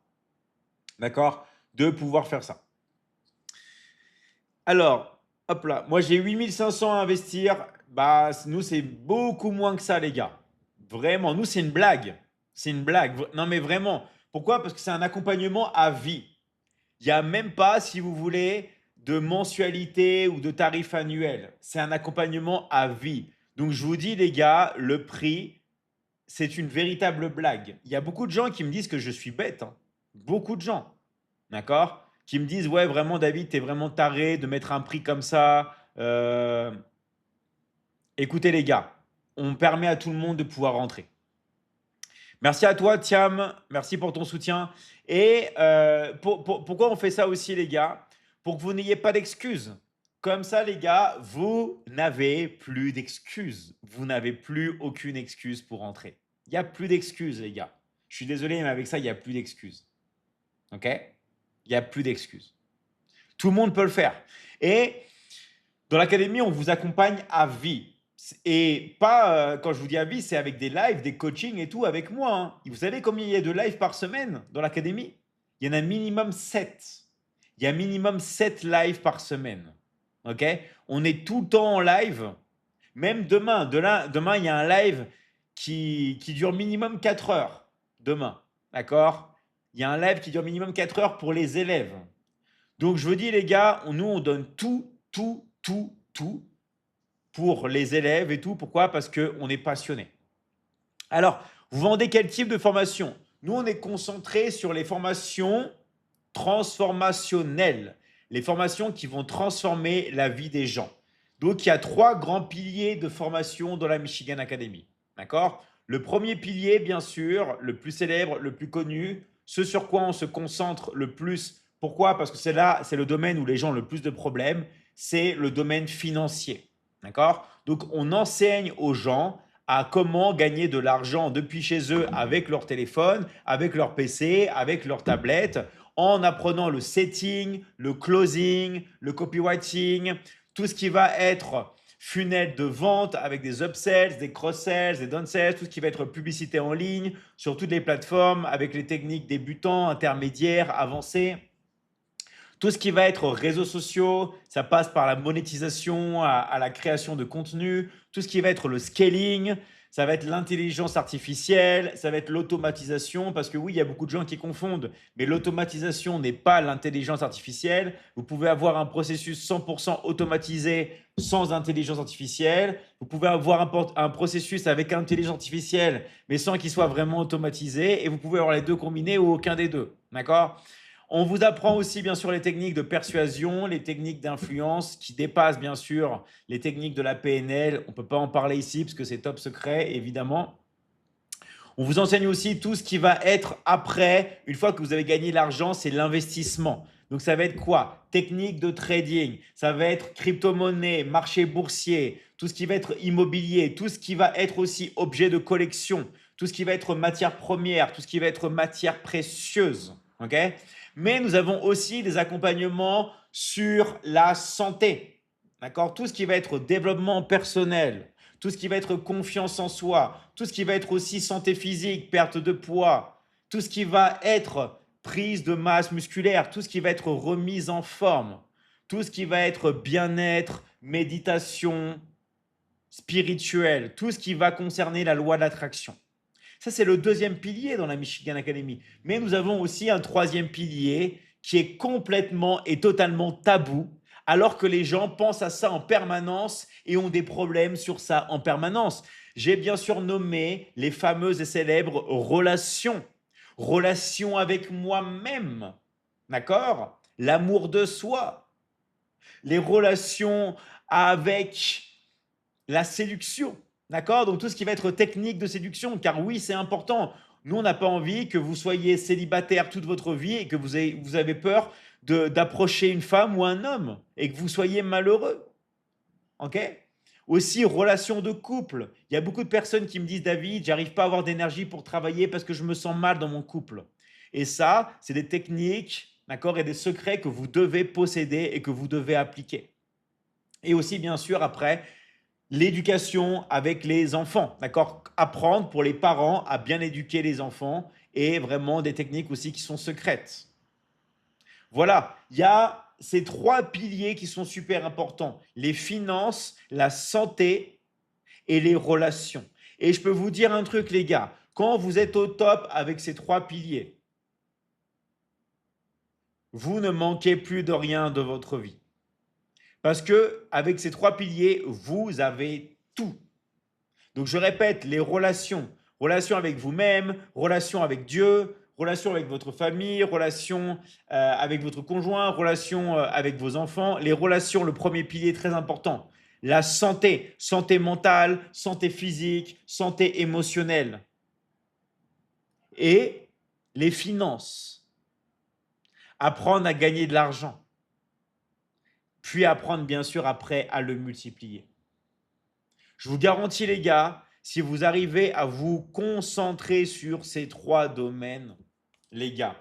D'accord? De pouvoir faire ça. Alors, hop là, moi j'ai 8500 à investir. Bah, nous, c'est beaucoup moins que ça, les gars. Vraiment, nous, c'est une blague. C'est une blague. Non, mais vraiment. Pourquoi? Parce que c'est un accompagnement à vie. Il n'y a même pas, si vous voulez, de mensualité ou de tarif annuel. C'est un accompagnement à vie. Donc, je vous dis, les gars, le prix, c'est une véritable blague. Il y a beaucoup de gens qui me disent que je suis bête, hein. Beaucoup de gens, d'accord? Qui me disent, ouais, vraiment, David, t'es vraiment taré de mettre un prix comme ça. Écoutez, les gars, on permet à tout le monde de pouvoir rentrer. Merci à toi, Thiam. Merci pour ton soutien. Et pourquoi on fait ça aussi, les gars? Pour que vous n'ayez pas d'excuses. Comme ça, les gars, vous n'avez plus d'excuses. Vous n'avez plus aucune excuse pour rentrer. Il n'y a plus d'excuses, les gars. Je suis désolé, mais avec ça, il n'y a plus d'excuses. OK? Il n'y a plus d'excuses. Tout le monde peut le faire. Et dans l'académie, on vous accompagne à vie. Et pas, quand je vous dis à vie, c'est avec des lives, des coachings et tout avec moi, hein. Vous savez combien il y a de lives par semaine dans l'académie? Il y en a minimum 7. Il y a minimum 7 lives par semaine. OK? On est tout le temps en live. Même demain, demain, il y a un live qui dure minimum 4 heures. Demain. D'accord? Il y a un live qui dure minimum 4 heures pour les élèves. Donc, je vous dis, les gars, nous, on donne tout, tout, tout, tout pour les élèves et tout. Pourquoi? Parce qu'on est passionné. Alors, vous vendez quel type de formation? Nous, on est concentré sur les formations transformationnelles, les formations qui vont transformer la vie des gens. Donc, il y a 3 grands piliers de formation dans la Michigan Academy. D'accord? Le premier pilier, bien sûr, le plus célèbre, le plus connu, ce sur quoi on se concentre le plus. Pourquoi? Parce que c'est là, c'est le domaine où les gens ont le plus de problèmes, c'est le domaine financier. D'accord? Donc, on enseigne aux gens à comment gagner de l'argent depuis chez eux avec leur téléphone, avec leur PC, avec leur tablette, en apprenant le setting, le closing, le copywriting, tout ce qui va être funnel de vente avec des upsells, des cross-sells, des downsells, tout ce qui va être publicité en ligne sur toutes les plateformes avec les techniques débutants, intermédiaires, avancées. Tout ce qui va être réseaux sociaux, ça passe par la monétisation, à la création de contenu. Tout ce qui va être le scaling, ça va être l'intelligence artificielle, ça va être l'automatisation. Parce que oui, il y a beaucoup de gens qui confondent, mais l'automatisation n'est pas l'intelligence artificielle. Vous pouvez avoir un processus 100% automatisé sans intelligence artificielle. Vous pouvez avoir un processus avec intelligence artificielle, mais sans qu'il soit vraiment automatisé. Et vous pouvez avoir les deux combinés ou aucun des deux. D'accord? On vous apprend aussi, bien sûr, les techniques de persuasion, les techniques d'influence qui dépassent, bien sûr, les techniques de la PNL. On ne peut pas en parler ici parce que c'est top secret, évidemment. On vous enseigne aussi tout ce qui va être après, une fois que vous avez gagné l'argent, c'est l'investissement. Donc, ça va être quoi? Technique de trading, ça va être crypto-monnaie, marché boursier, tout ce qui va être immobilier, tout ce qui va être aussi objet de collection, tout ce qui va être matière première, tout ce qui va être matière précieuse. Ok? Mais nous avons aussi des accompagnements sur la santé. D'accord? Tout ce qui va être développement personnel, tout ce qui va être confiance en soi, tout ce qui va être aussi santé physique, perte de poids, tout ce qui va être prise de masse musculaire, tout ce qui va être remise en forme, tout ce qui va être bien-être, méditation, spirituel, tout ce qui va concerner la loi de l'attraction. Ça, c'est le deuxième pilier dans la Michigan Academy. Mais nous avons aussi un troisième pilier qui est complètement et totalement tabou, alors que les gens pensent à ça en permanence et ont des problèmes sur ça en permanence. J'ai bien sûr nommé les fameuses et célèbres relations. Relations avec moi-même, d'accord? L'amour de soi, les relations avec la séduction. D'accord? Donc tout ce qui va être technique de séduction, car oui, c'est important. Nous, on n'a pas envie que vous soyez célibataire toute votre vie et que vous avez peur d'approcher une femme ou un homme et que vous soyez malheureux. Ok? Aussi, relation de couple. Il y a beaucoup de personnes qui me disent, David, j'arrive pas à avoir d'énergie pour travailler parce que je me sens mal dans mon couple. Et ça, c'est des techniques, d'accord, et des secrets que vous devez posséder et que vous devez appliquer. Et aussi, bien sûr, après, l'éducation avec les enfants, d'accord? Apprendre pour les parents à bien éduquer les enfants et vraiment des techniques aussi qui sont secrètes. Voilà, il y a ces trois piliers qui sont super importants, les finances, la santé et les relations. Et je peux vous dire un truc, les gars, quand vous êtes au top avec ces trois piliers, vous ne manquez plus de rien de votre vie. Parce que avec ces trois piliers, vous avez tout. Donc je répète, les relations, relations avec vous-même, relations avec Dieu, relations avec votre famille, relations avec votre conjoint, relations avec vos enfants. Les relations, le premier pilier très important. La santé, santé mentale, santé physique, santé émotionnelle. Et les finances. Apprendre à gagner de l'argent. Puis apprendre bien sûr après à le multiplier. Je vous garantis les gars, si vous arrivez à vous concentrer sur ces trois domaines, les gars,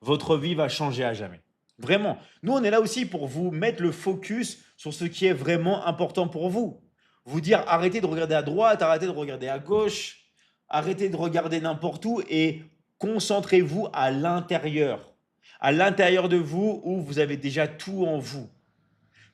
votre vie va changer à jamais. Vraiment. Nous, on est là aussi pour vous mettre le focus sur ce qui est vraiment important pour vous. Vous dire arrêtez de regarder à droite, arrêtez de regarder à gauche, arrêtez de regarder n'importe où et concentrez-vous à l'intérieur. À l'intérieur de vous où vous avez déjà tout en vous.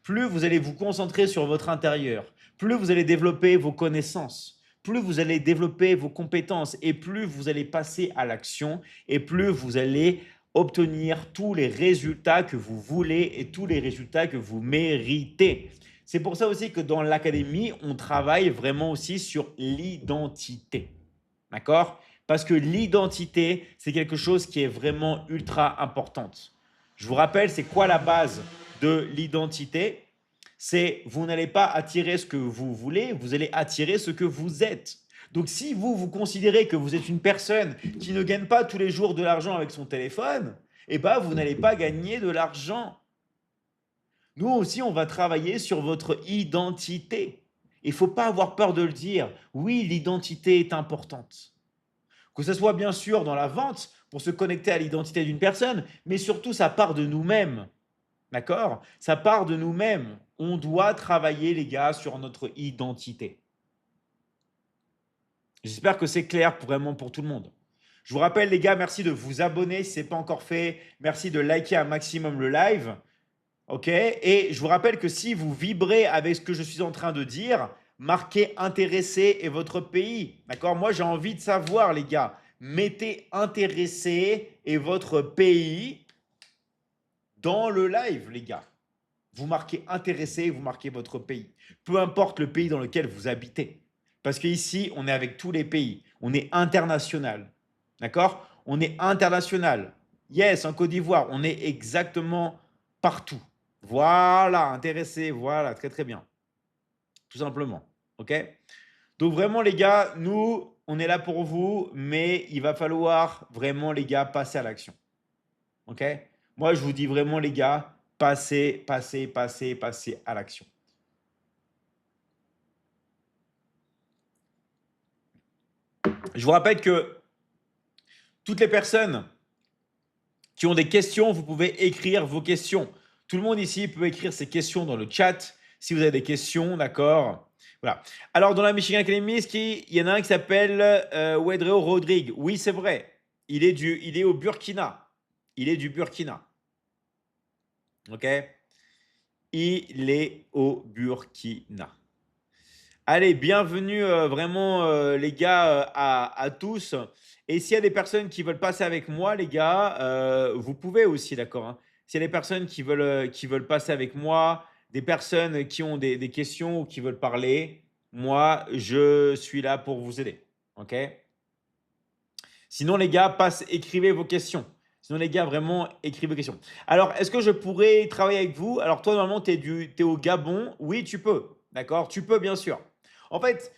Plus vous allez vous concentrer sur votre intérieur, plus vous allez développer vos connaissances, plus vous allez développer vos compétences et plus vous allez passer à l'action et plus vous allez obtenir tous les résultats que vous voulez et tous les résultats que vous méritez. C'est pour ça aussi que dans l'académie, on travaille vraiment aussi sur l'identité. D'accord? Parce que l'identité, c'est quelque chose qui est vraiment ultra importante. Je vous rappelle, c'est quoi la base de l'identité? C'est vous n'allez pas attirer ce que vous voulez, vous allez attirer ce que vous êtes. Donc si vous considérez que vous êtes une personne qui ne gagne pas tous les jours de l'argent avec son téléphone, eh ben vous n'allez pas gagner de l'argent. Nous aussi, on va travailler sur votre identité. Il ne faut pas avoir peur de le dire. Oui, l'identité est importante. Que ce soit bien sûr dans la vente pour se connecter à l'identité d'une personne, mais surtout ça part de nous-mêmes. D'accord? Ça part de nous-mêmes. On doit travailler, les gars, sur notre identité. J'espère que c'est clair vraiment pour tout le monde. Je vous rappelle, les gars, merci de vous abonner si ce n'est pas encore fait. Merci de liker un maximum le live. OK? Et je vous rappelle que si vous vibrez avec ce que je suis en train de dire, marquez intéressé et votre pays. D'accord? Moi, j'ai envie de savoir, les gars. Mettez intéressé et votre pays dans le live, les gars. Vous marquez intéressé, vous marquez votre pays. Peu importe le pays dans lequel vous habitez. Parce qu'ici, on est avec tous les pays. On est international. D'accord? On est international. Yes, en Côte d'Ivoire, on est exactement partout. Voilà, intéressé, voilà, très très bien. Tout simplement. OK? Donc vraiment, les gars, nous, on est là pour vous, mais il va falloir vraiment, les gars, passer à l'action. OK? Moi, je vous dis vraiment, les gars, passez à l'action. Je vous rappelle que toutes les personnes qui ont des questions, vous pouvez écrire vos questions. Tout le monde ici peut écrire ses questions dans le chat si vous avez des questions, d'accord? Voilà. Alors, dans la Michigan Academy, il y en a un qui s'appelle Wedreo Rodrigue. Oui, c'est vrai. Il est au Burkina. Il est du Burkina. OK? Il est au Burkina. Allez, bienvenue vraiment les gars à tous. Et s'il y a des personnes qui veulent passer avec moi, les gars, vous pouvez aussi, d'accord, hein. S'il y a des personnes qui veulent passer avec moi, des personnes qui ont des questions ou qui veulent parler, moi, je suis là pour vous aider. OK? Sinon, les gars, écrivez vos questions. Sinon, les gars, vraiment, écrivez vos questions. Alors, est-ce que je pourrais travailler avec vous? Alors, toi, normalement, tu es au Gabon. Oui, tu peux. D'accord? Tu peux, bien sûr. En fait,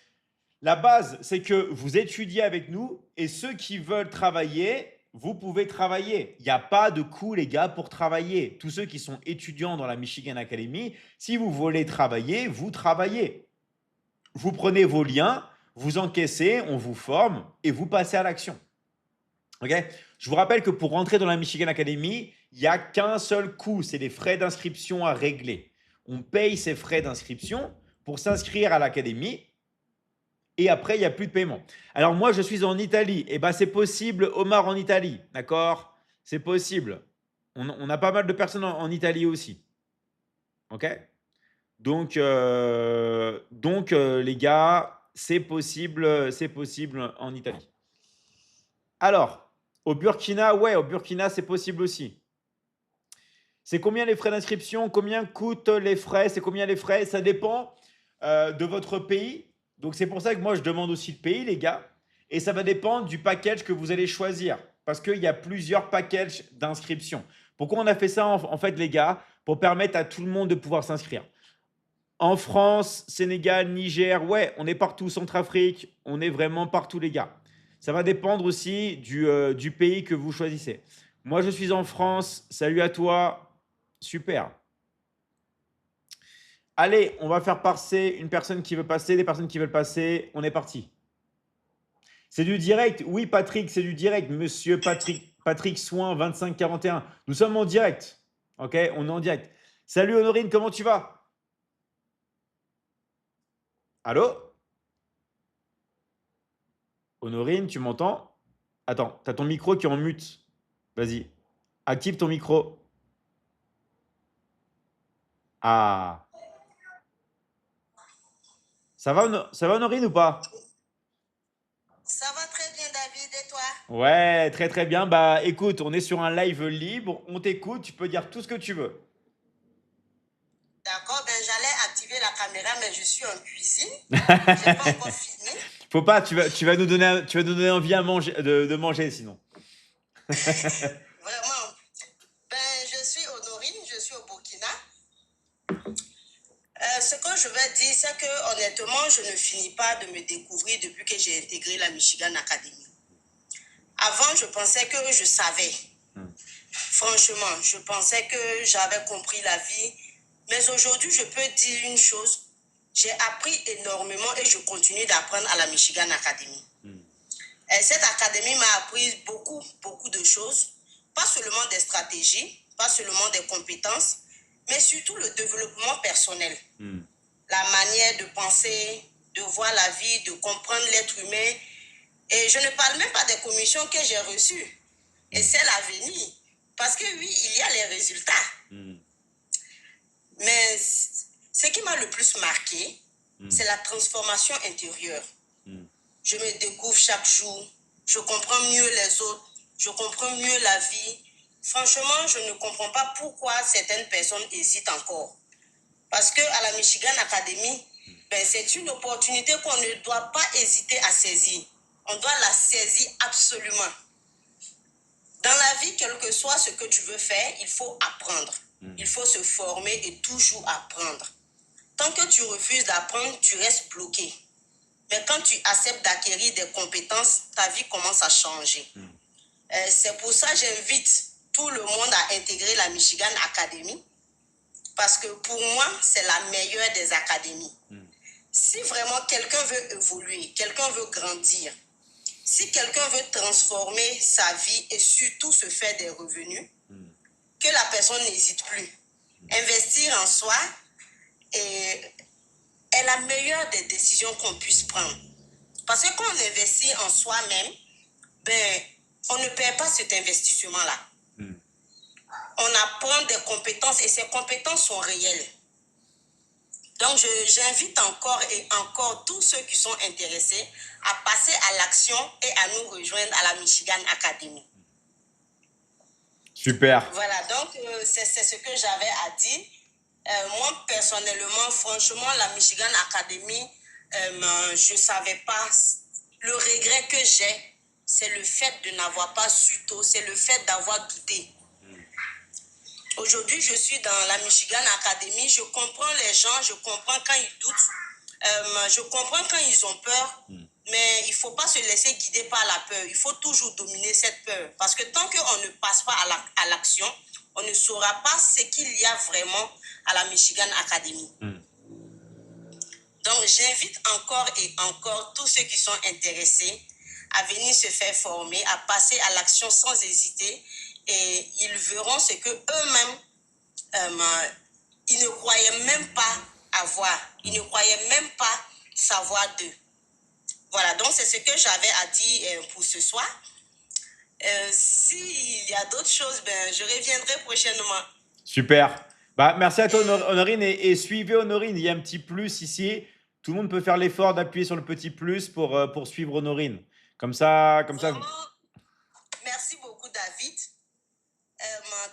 la base, c'est que vous étudiez avec nous et ceux qui veulent travailler, vous pouvez travailler. Il n'y a pas de coût, les gars, pour travailler. Tous ceux qui sont étudiants dans la Michigan Academy, si vous voulez travailler, vous travaillez. Vous prenez vos liens, vous encaissez, on vous forme et vous passez à l'action. OK? Je vous rappelle que pour rentrer dans la Michigan Academy, il n'y a qu'un seul coût, c'est les frais d'inscription à régler. On paye ces frais d'inscription pour s'inscrire à l'académie et après, il n'y a plus de paiement. Alors moi, je suis en Italie. Et bien, c'est possible, Omar, en Italie. D'accord? C'est possible. On a pas mal de personnes en Italie aussi. OK? Donc, les gars, c'est possible en Italie. Alors, au Burkina, ouais, au Burkina, c'est possible aussi. C'est combien les frais d'inscription? Combien coûtent les frais? C'est combien les frais? Ça dépend de votre pays. Donc, c'est pour ça que moi, je demande aussi le pays, les gars. Et ça va dépendre du package que vous allez choisir. Parce qu'il y a plusieurs packages d'inscription. Pourquoi on a fait ça, en fait, les gars? Pour permettre à tout le monde de pouvoir s'inscrire. En France, Sénégal, Niger, ouais, on est partout, Centrafrique, on est vraiment partout, les gars. Ça va dépendre aussi du pays que vous choisissez. Moi, je suis en France. Salut à toi. Super. Allez, on va faire passer une personne qui veut passer, des personnes qui veulent passer. On est parti. C'est du direct. Oui, Patrick, c'est du direct. Monsieur Patrick Soin, 2541. Nous sommes en direct. OK, on est en direct. Salut Honorine, comment tu vas? Allô? Honorine, tu m'entends? Attends, tu as ton micro qui est en mute. Vas-y, active ton micro. Ah, ça va Honorine ou pas? Ça va très bien, David, et toi? Ouais, très très bien. Bah écoute, on est sur un live libre, on t'écoute, tu peux dire tout ce que tu veux. D'accord, ben j'allais activer la caméra, mais je suis en cuisine. J'ai pas encore fini. Faut pas, tu vas nous donner envie à manger, de manger sinon. Vraiment. Ben, je suis Honorine, je suis au Burkina. Ce que je vais dire, c'est que honnêtement, je ne finis pas de me découvrir depuis que j'ai intégré la Michigan Academy. Avant, je pensais que je savais. Franchement, je pensais que j'avais compris la vie. Mais aujourd'hui, je peux dire une chose. J'ai appris énormément et je continue d'apprendre à la Michigan Academy. Cette académie m'a appris beaucoup, beaucoup de choses. Pas seulement des stratégies, pas seulement des compétences, mais surtout le développement personnel. La manière de penser, de voir la vie, de comprendre l'être humain. Et je ne parle même pas des commissions que j'ai reçues. Et c'est l'avenir. Parce que oui, il y a les résultats. Mais ce qui m'a le plus marqué, c'est la transformation intérieure. Je me découvre chaque jour. Je comprends mieux les autres. Je comprends mieux la vie. Franchement, je ne comprends pas pourquoi certaines personnes hésitent encore. Parce qu'à la Michigan Academy, ben, c'est une opportunité qu'on ne doit pas hésiter à saisir. On doit la saisir absolument. Dans la vie, quel que soit ce que tu veux faire, il faut apprendre. Il faut se former et toujours apprendre. Tant que tu refuses d'apprendre, tu restes bloqué. Mais quand tu acceptes d'acquérir des compétences, ta vie commence à changer. C'est pour ça que j'invite tout le monde à intégrer la Michigan Academy parce que pour moi, c'est la meilleure des académies. Si vraiment quelqu'un veut évoluer, quelqu'un veut grandir, si quelqu'un veut transformer sa vie et surtout se faire des revenus, que la personne n'hésite plus. Investir en soi est la meilleure des décisions qu'on puisse prendre. Parce que quand on investit en soi-même, ben, on ne perd pas cet investissement-là. On apprend des compétences et ces compétences sont réelles. Donc, j'invite encore et encore tous ceux qui sont intéressés à passer à l'action et à nous rejoindre à la Michigan Academy. Super. Voilà, donc c'est ce que j'avais à dire. Moi, personnellement, franchement, la Michigan Academy, je ne savais pas. Le regret que j'ai, c'est le fait de n'avoir pas su tôt, c'est le fait d'avoir douté. Aujourd'hui, je suis dans la Michigan Academy, je comprends les gens, je comprends quand ils doutent, je comprends quand ils ont peur, mais il ne faut pas se laisser guider par la peur. Il faut toujours dominer cette peur. Parce que tant qu'on ne passe pas à l'action, on ne saura pas ce qu'il y a vraiment à la Michigan Academy. Donc, j'invite encore et encore tous ceux qui sont intéressés à venir se faire former, à passer à l'action sans hésiter. Et ils verront ce que eux-mêmes, ils ne croyaient même pas avoir. Ils ne croyaient même pas savoir d'eux. Voilà, donc c'est ce que j'avais à dire pour ce soir. S'il y a d'autres choses, ben, je reviendrai prochainement. Super. Bah, merci à toi, Honorine. Et suivez Honorine. Il y a un petit plus ici. Tout le monde peut faire l'effort d'appuyer sur le petit plus pour suivre Honorine. Comme ça. Vraiment, merci beaucoup, David.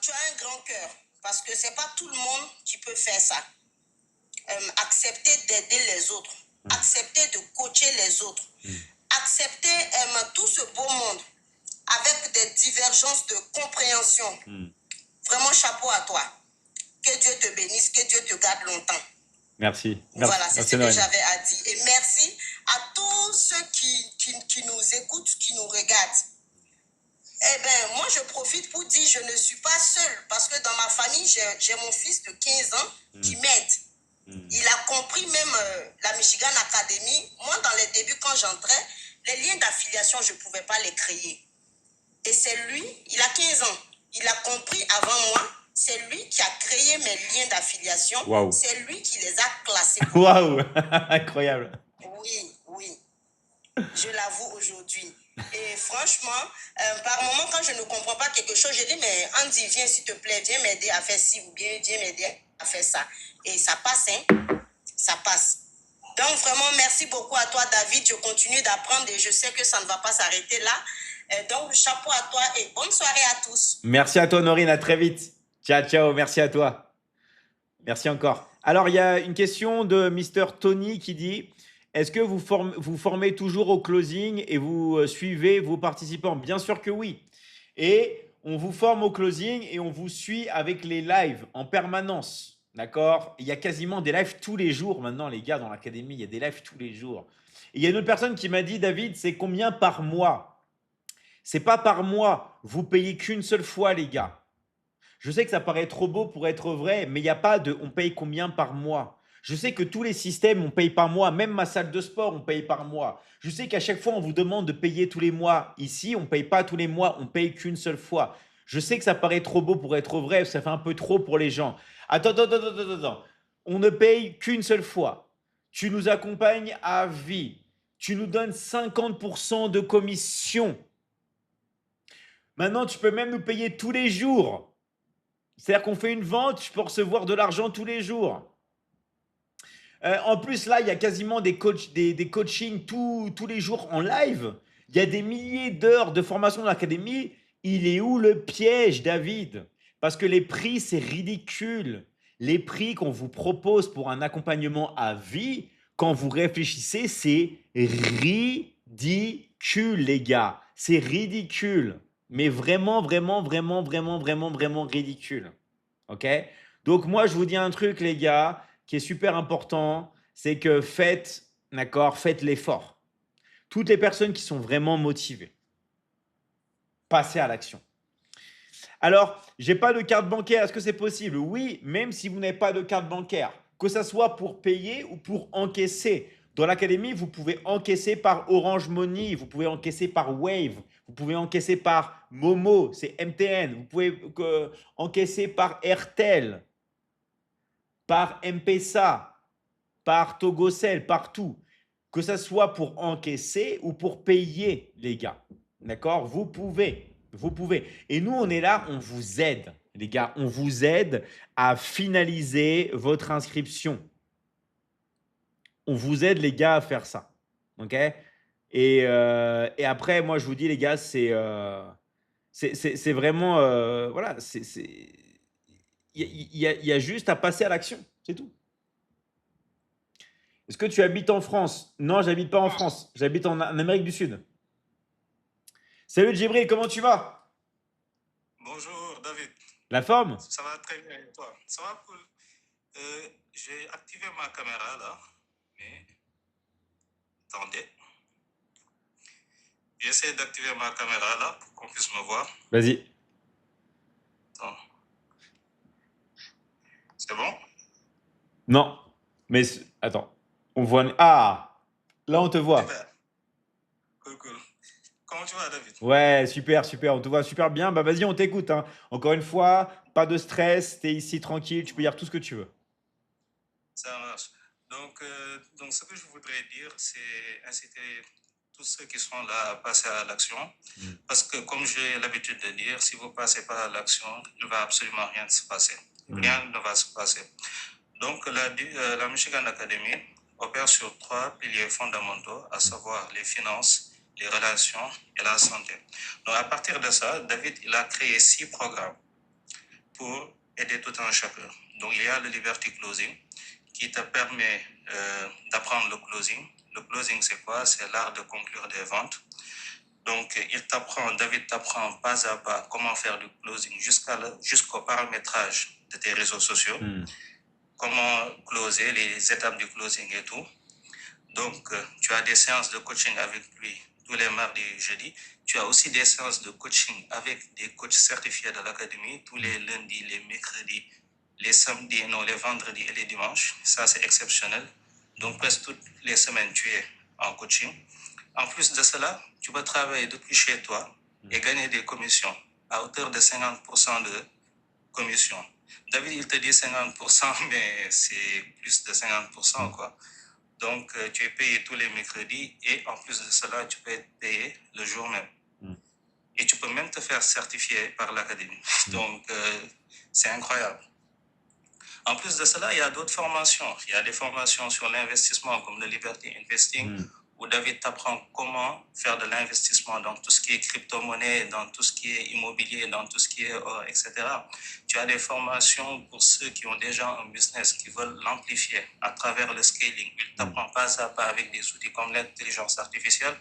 Tu as un grand cœur parce que ce n'est pas tout le monde qui peut faire ça. Accepter d'aider les autres, accepter de coacher les autres, accepter tout ce beau monde avec des divergences de compréhension. Vraiment, chapeau à toi. Que Dieu te bénisse, que Dieu te garde longtemps. Merci. Voilà, c'est ce que j'avais à dire. Et merci à tous ceux qui nous écoutent, qui nous regardent. Eh bien, moi, je profite pour dire je ne suis pas seule parce que dans ma famille, j'ai mon fils de 15 ans qui m'aide. Il a compris même la Michigan Academy. Moi, dans les débuts, quand j'entrais, les liens d'affiliation, je ne pouvais pas les créer. Et c'est lui, il a 15 ans. Il a compris avant moi. C'est lui qui a créé mes liens d'affiliation. Wow. C'est lui qui les a classés. Waouh. Incroyable. Oui. Je l'avoue aujourd'hui. Et franchement, par moment, quand je ne comprends pas quelque chose, je dis, mais Andy, viens s'il te plaît, viens m'aider à faire ci ou bien viens m'aider à faire ça. Et ça passe, hein? Ça passe. Donc vraiment, merci beaucoup à toi, David. Je continue d'apprendre et je sais que ça ne va pas s'arrêter là. Donc, chapeau à toi et bonne soirée à tous. Merci à toi, Honorine. À très vite. Ciao. Merci à toi. Merci encore. Alors, il y a une question de Mister Tony qui dit: est-ce que vous formez toujours au closing et vous suivez vos participants? Bien sûr que oui. Et on vous forme au closing et on vous suit avec les lives en permanence. D'accord? Il y a quasiment des lives tous les jours maintenant, les gars, dans l'académie. Il y a des lives tous les jours. Et il y a une autre personne qui m'a dit: David, c'est combien par mois? C'est pas par mois. Vous payez qu'une seule fois, les gars. Je sais que ça paraît trop beau pour être vrai, mais il n'y a pas de on paye combien par mois. Je sais que tous les systèmes, on paye par mois. Même ma salle de sport, on paye par mois. Je sais qu'à chaque fois, on vous demande de payer tous les mois. Ici, on ne paye pas tous les mois, on paye qu'une seule fois. Je sais que ça paraît trop beau pour être vrai, ça fait un peu trop pour les gens. Attends. On ne paye qu'une seule fois. Tu nous accompagnes à vie. Tu nous donnes 50% de commission. Maintenant, tu peux même nous payer tous les jours. C'est-à-dire qu'on fait une vente, je peux recevoir de l'argent tous les jours. En plus, là, il y a quasiment des coachings tous les jours en live. Il y a des milliers d'heures de formation dans l'académie. Il est où le piège, David? Parce que les prix, c'est ridicule. Les prix qu'on vous propose pour un accompagnement à vie, quand vous réfléchissez, c'est ridicule, les gars. C'est ridicule. Mais vraiment ridicule. OK? Donc, moi, je vous dis un truc, les gars, qui est super important, c'est que faites l'effort. Toutes les personnes qui sont vraiment motivées, passez à l'action. Alors, j'ai pas de carte bancaire, est-ce que c'est possible? Oui, même si vous n'avez pas de carte bancaire, que ça soit pour payer ou pour encaisser. Dans l'académie, vous pouvez encaisser par Orange Money, vous pouvez encaisser par Wave, vous pouvez encaisser par Momo, c'est MTN, vous pouvez encaisser par Airtel, par M-Pesa, par Togocel, partout. Que ça soit pour encaisser ou pour payer, les gars. D'accord? Vous pouvez. Vous pouvez. Et nous, on est là, on vous aide, les gars. On vous aide à finaliser votre inscription. On vous aide, les gars, à faire ça. OK? Et après, moi, je vous dis, les gars, c'est vraiment. Voilà, il y a juste à passer à l'action. C'est tout. Est-ce que tu habites en France? Non, j'habite pas en France. J'habite en Amérique du Sud. Salut Djibril, comment tu vas? Bonjour David, La forme? ça va très bien et toi? Ça va cool. J'ai activé ma caméra là, mais attendez. J'essaie d'activer ma caméra là pour qu'on puisse me voir. Vas-y. Attends. C'est bon? Non. Mais attends. On voit. Ah! Là, on te voit. Super. Cool, cool. Comment tu vas David? Ouais, super, super. On te voit super bien. Bah, vas-y, on t'écoute, hein. Encore une fois, pas de stress. T'es ici tranquille. Tu peux dire tout ce que tu veux. Ça marche. Donc ce que je voudrais dire, c'est inciter tous ceux qui sont là à passer à l'action. Parce que comme j'ai l'habitude de dire, si vous ne passez pas à l'action, il ne va absolument rien se passer. Rien ne va se passer. Donc la Michigan Academy opère sur 3 piliers fondamentaux, à savoir les finances, les relations et la santé. Donc à partir de ça, David il a créé 6 programmes pour aider tout un chacun. Donc il y a le Liberty Closing qui te permet d'apprendre le closing. Le closing, c'est quoi? C'est l'art de conclure des ventes. Donc, David t'apprend pas à pas comment faire du closing jusqu'au paramétrage de tes réseaux sociaux, comment closer, les étapes du closing et tout. Donc, tu as des séances de coaching avec lui tous les mardis et jeudis. Tu as aussi des séances de coaching avec des coachs certifiés de l'académie tous les lundis, les mercredis, les samedis, non, les vendredis et les dimanches. Ça, c'est exceptionnel. Donc, presque toutes les semaines, tu es en coaching. En plus de cela, tu peux travailler depuis chez toi et gagner des commissions à hauteur de 50% de commission. David, il te dit 50%, mais c'est plus de 50%, quoi. Donc, tu es payé tous les mercredis et en plus de cela, tu peux être payé le jour même. Et tu peux même te faire certifier par l'académie. Donc, c'est incroyable. En plus de cela, il y a d'autres formations. Il y a des formations sur l'investissement comme le Liberty Investing, où David t'apprend comment faire de l'investissement dans tout ce qui est crypto-monnaie, dans tout ce qui est immobilier, dans tout ce qui est or, etc. Tu as des formations pour ceux qui ont déjà un business, qui veulent l'amplifier à travers le scaling. Il t'apprend pas à pas avec des outils comme l'intelligence artificielle,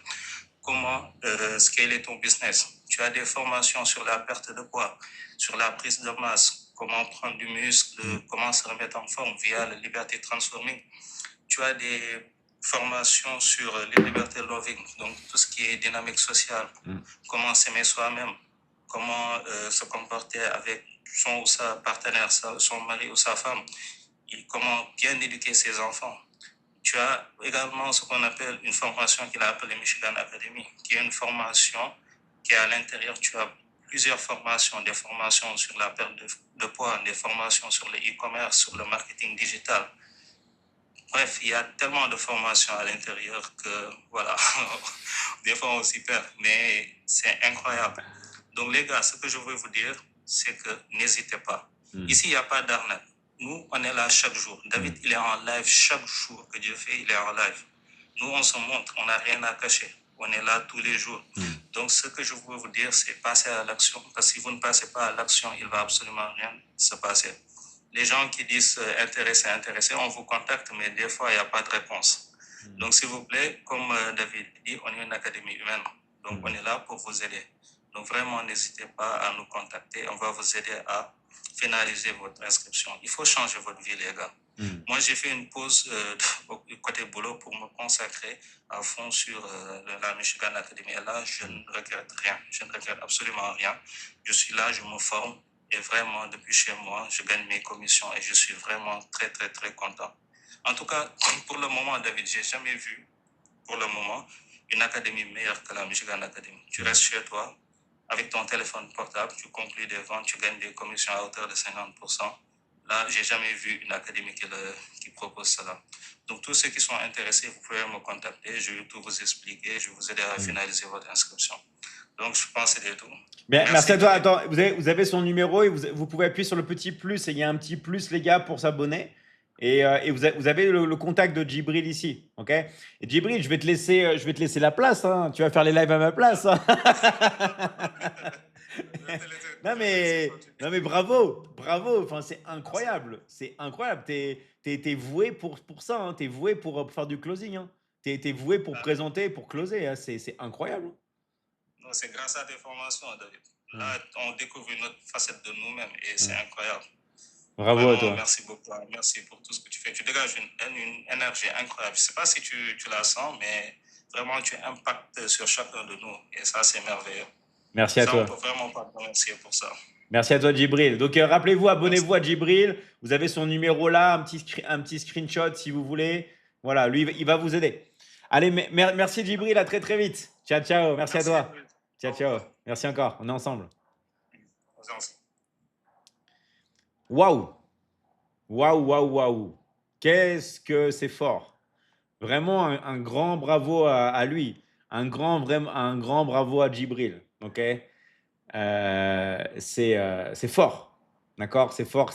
comment scaler ton business. Tu as des formations sur la perte de poids, sur la prise de masse, comment prendre du muscle, comment se remettre en forme via le Liberty Transforming. Tu as des formations sur le Liberty Loving, donc tout ce qui est dynamique sociale, comment s'aimer soi-même, comment se comporter avec son ou sa partenaire, son mari ou sa femme, et comment bien éduquer ses enfants. Tu as également ce qu'on appelle une formation qu'il a appelée Michigan Academy, qui est une formation qui est à l'intérieur. Tu as plusieurs formations, des formations sur la perte de poids, des formations sur le e-commerce, sur le marketing digital. Bref, il y a tellement de formations à l'intérieur que, voilà, des fois on s'y perd, mais c'est incroyable. Donc les gars, ce que je veux vous dire, c'est que n'hésitez pas. Ici, il n'y a pas d'arnaque. Nous, on est là chaque jour. David, il est en live chaque jour que Dieu fait, il est en live. Nous, on se montre, on n'a rien à cacher. On est là tous les jours. Donc, ce que je veux vous dire, c'est passer à l'action. Parce que si vous ne passez pas à l'action, il ne va absolument rien se passer. Les gens qui disent intéressés, on vous contacte, mais des fois, il n'y a pas de réponse. Donc, s'il vous plaît, comme David dit, on est une académie humaine. Donc, on est là pour vous aider. Donc, vraiment, n'hésitez pas à nous contacter. On va vous aider à finaliser votre inscription. Il faut changer votre vie, les gars. Moi, j'ai fait une pause côté boulot pour me consacrer à fond sur la Michigan Academy. Et là, je ne regrette rien. Je ne regrette absolument rien. Je suis là, je me forme. Et vraiment, depuis chez moi, je gagne mes commissions et je suis vraiment très, très, très content. En tout cas, pour le moment, David, j'ai jamais vu, pour le moment, une académie meilleure que la Michigan Academy. Tu restes chez toi, avec ton téléphone portable, tu conclus des ventes, tu gagnes des commissions à hauteur de 50%. Là, j'ai jamais vu une académie qui propose cela. Donc, tous ceux qui sont intéressés, vous pouvez me contacter. Je vais tout vous expliquer. Je vais vous aider à finaliser votre inscription. Donc, je pense que c'est tout. Bien, merci à toi. Attends, vous avez son numéro et vous pouvez appuyer sur le petit plus. Et il y a un petit plus, les gars, pour s'abonner. Et vous avez le contact de Djibril ici. OK? Et Djibril, je vais te laisser la place. Hein. Tu vas faire les lives à ma place. Hein. Non mais bravo. Enfin, c'est incroyable. C'est incroyable. T'es voué pour ça. Hein. T'es voué pour faire du closing. Hein. T'es voué pour présenter, pour closer. Hein. C'est incroyable. Non, c'est grâce à tes formations, David. Là, on découvre une autre facette de nous-mêmes et c'est incroyable. Bravo vraiment, à toi. Merci beaucoup. Merci pour tout ce que tu fais. Tu dégages une énergie incroyable. Je ne sais pas si tu la sens, mais vraiment, tu impactes sur chacun de nous. Et ça, c'est merveilleux. Merci à toi. On ne peut vraiment pas te remercier pour ça. Merci à toi, Djibril. Donc, rappelez-vous, abonnez-vous à Djibril. Vous avez son numéro là, un petit screenshot si vous voulez. Voilà, lui, il va vous aider. Allez, merci Djibril. À très, très vite. Ciao, ciao. Merci à toi. Ciao, ciao. Merci encore. On est ensemble. Waouh. Qu'est-ce que c'est fort. Vraiment un grand bravo à lui. Un grand bravo à Djibril. OK? C'est fort. D'accord? C'est fort.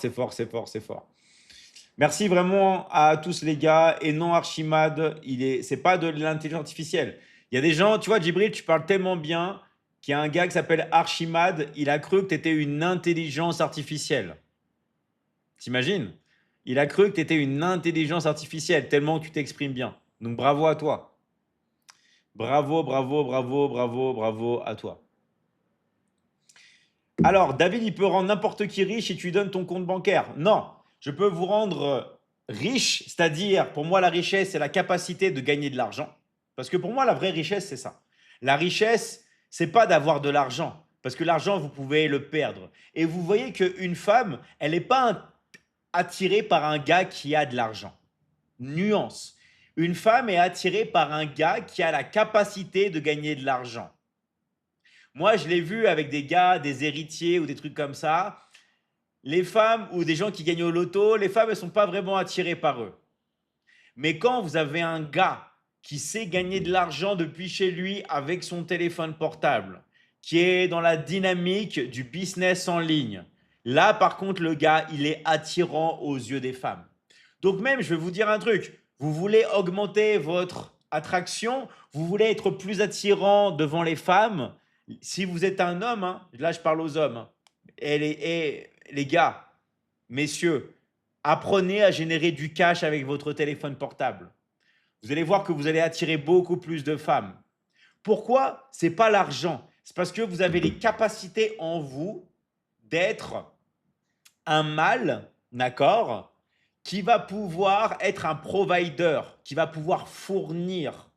Merci vraiment à tous les gars. Et non, Archimad, c'est pas de l'intelligence artificielle. Il y a des gens, tu vois, Djibril, tu parles tellement bien qu'il y a un gars qui s'appelle Archimad, il a cru que tu étais une intelligence artificielle. T'imagines? Il a cru que tu étais une intelligence artificielle tellement que tu t'exprimes bien. Donc bravo à toi. Bravo à toi. Alors, David, il peut rendre n'importe qui riche si tu lui donnes ton compte bancaire. Non, je peux vous rendre riche, c'est-à-dire, pour moi, la richesse, c'est la capacité de gagner de l'argent. Parce que pour moi, la vraie richesse, c'est ça. La richesse, c'est pas d'avoir de l'argent. Parce que l'argent, vous pouvez le perdre. Et vous voyez qu'une femme, elle n'est pas attirée par un gars qui a de l'argent. Nuance. Une femme est attirée par un gars qui a la capacité de gagner de l'argent. Moi, je l'ai vu avec des gars, des héritiers ou des trucs comme ça. Les femmes ou des gens qui gagnent au loto, les femmes, elles ne sont pas vraiment attirées par eux. Mais quand vous avez un gars qui sait gagner de l'argent depuis chez lui avec son téléphone portable, qui est dans la dynamique du business en ligne, là, par contre, le gars, il est attirant aux yeux des femmes. Donc même, je vais vous dire un truc. Vous voulez augmenter votre attraction, vous voulez être plus attirant devant les femmes. Si vous êtes un homme, hein, là je parle aux hommes, et les gars, messieurs, apprenez à générer du cash avec votre téléphone portable. Vous allez voir que vous allez attirer beaucoup plus de femmes. Pourquoi? Ce n'est pas l'argent. C'est parce que vous avez les capacités en vous d'être un mâle, d'accord, qui va pouvoir être un provider, qui va pouvoir fournir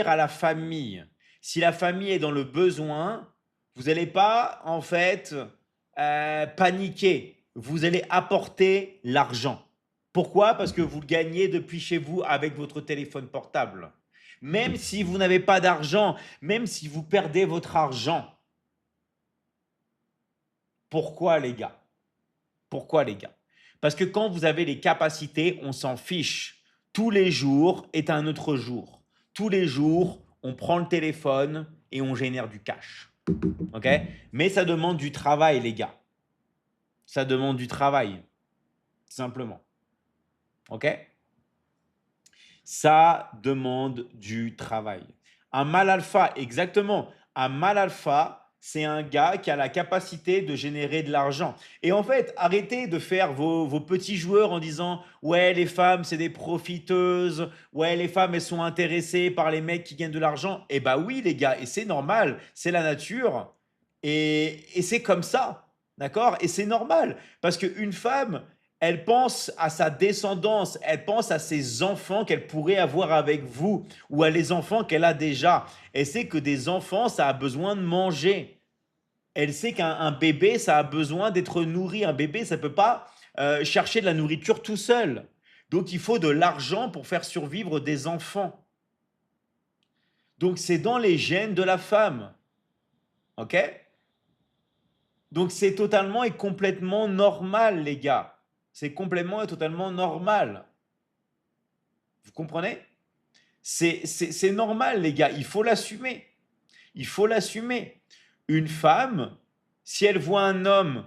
à la famille. Si la famille est dans le besoin, vous n'allez pas en fait paniquer. Vous allez apporter l'argent. Pourquoi? Parce que vous le gagnez depuis chez vous avec votre téléphone portable. Même si vous n'avez pas d'argent, même si vous perdez votre argent. Pourquoi les gars? Parce que quand vous avez les capacités, on s'en fiche. Tous les jours est un autre jour. Tous les jours, on prend le téléphone et on génère du cash. OK? Mais ça demande du travail, les gars. Ça demande du travail, simplement. OK? Ça demande du travail. Un mâle alpha, exactement. Un mâle alpha, c'est un gars qui a la capacité de générer de l'argent. Et en fait, arrêtez de faire vos petits joueurs en disant « Ouais, les femmes, c'est des profiteuses. Ouais, les femmes, elles sont intéressées par les mecs qui gagnent de l'argent. » Eh bien oui, les gars, et c'est normal. C'est la nature. Et c'est comme ça. D'accord? Et c'est normal, parce qu'une femme, elle pense à sa descendance, elle pense à ses enfants qu'elle pourrait avoir avec vous, ou à les enfants qu'elle a déjà. Elle sait que des enfants, ça a besoin de manger. Elle sait qu'un bébé, ça a besoin d'être nourri. Un bébé, ça ne peut pas chercher de la nourriture tout seul. Donc, il faut de l'argent pour faire survivre des enfants. Donc, c'est dans les gènes de la femme. OK? Donc, c'est totalement et complètement normal, les gars. C'est complètement et totalement normal. Vous comprenez? C'est normal, les gars. Il faut l'assumer. Il faut l'assumer. Une femme, si elle voit un homme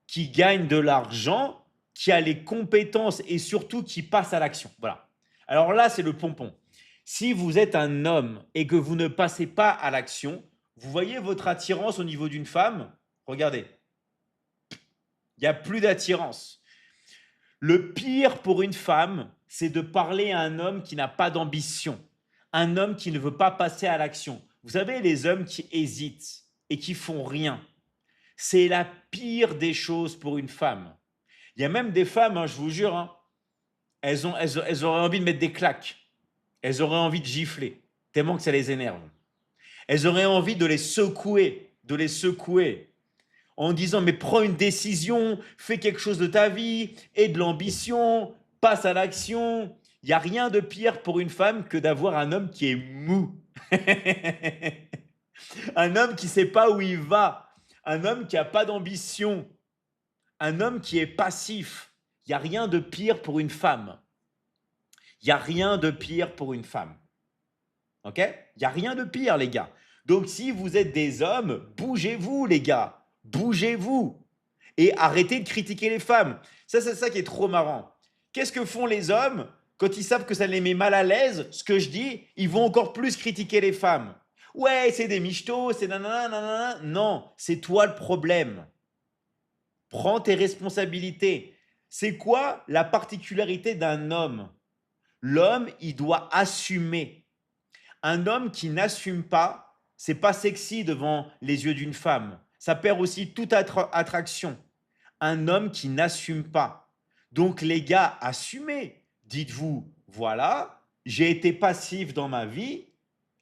qui gagne de l'argent, qui a les compétences et surtout qui passe à l'action. Voilà. Alors là, c'est le pompon. Si vous êtes un homme et que vous ne passez pas à l'action, vous voyez votre attirance au niveau d'une femme? Regardez, il n'y a plus d'attirance. Le pire pour une femme, c'est de parler à un homme qui n'a pas d'ambition, un homme qui ne veut pas passer à l'action. Vous savez, les hommes qui hésitent et qui font rien, c'est la pire des choses pour une femme. Il y a même des femmes, hein, je vous jure, hein, elles auraient envie de mettre des claques. Elles auraient envie de gifler, tellement que ça les énerve. Elles auraient envie de les secouer, en disant, mais prends une décision, fais quelque chose de ta vie, aie de l'ambition, passe à l'action. Il n'y a rien de pire pour une femme que d'avoir un homme qui est mou. Un homme qui ne sait pas où il va, un homme qui n'a pas d'ambition, un homme qui est passif. Il n'y a rien de pire pour une femme. Il n'y a rien de pire pour une femme. OK? Il n'y a rien de pire, les gars. Donc, si vous êtes des hommes, bougez-vous, les gars. Bougez-vous. Et arrêtez de critiquer les femmes. Ça, c'est ça qui est trop marrant. Qu'est-ce que font les hommes quand ils savent que ça les met mal à l'aise, ce que je dis, ils vont encore plus critiquer les femmes. Ouais, c'est des michtos, c'est nanana, nanana. Non, c'est toi le problème. Prends tes responsabilités. C'est quoi la particularité d'un homme? L'homme, il doit assumer. Un homme qui n'assume pas, c'est pas sexy devant les yeux d'une femme. Ça perd aussi toute attraction. Un homme qui n'assume pas. Donc les gars, assumez. Dites-vous, voilà, j'ai été passif dans ma vie,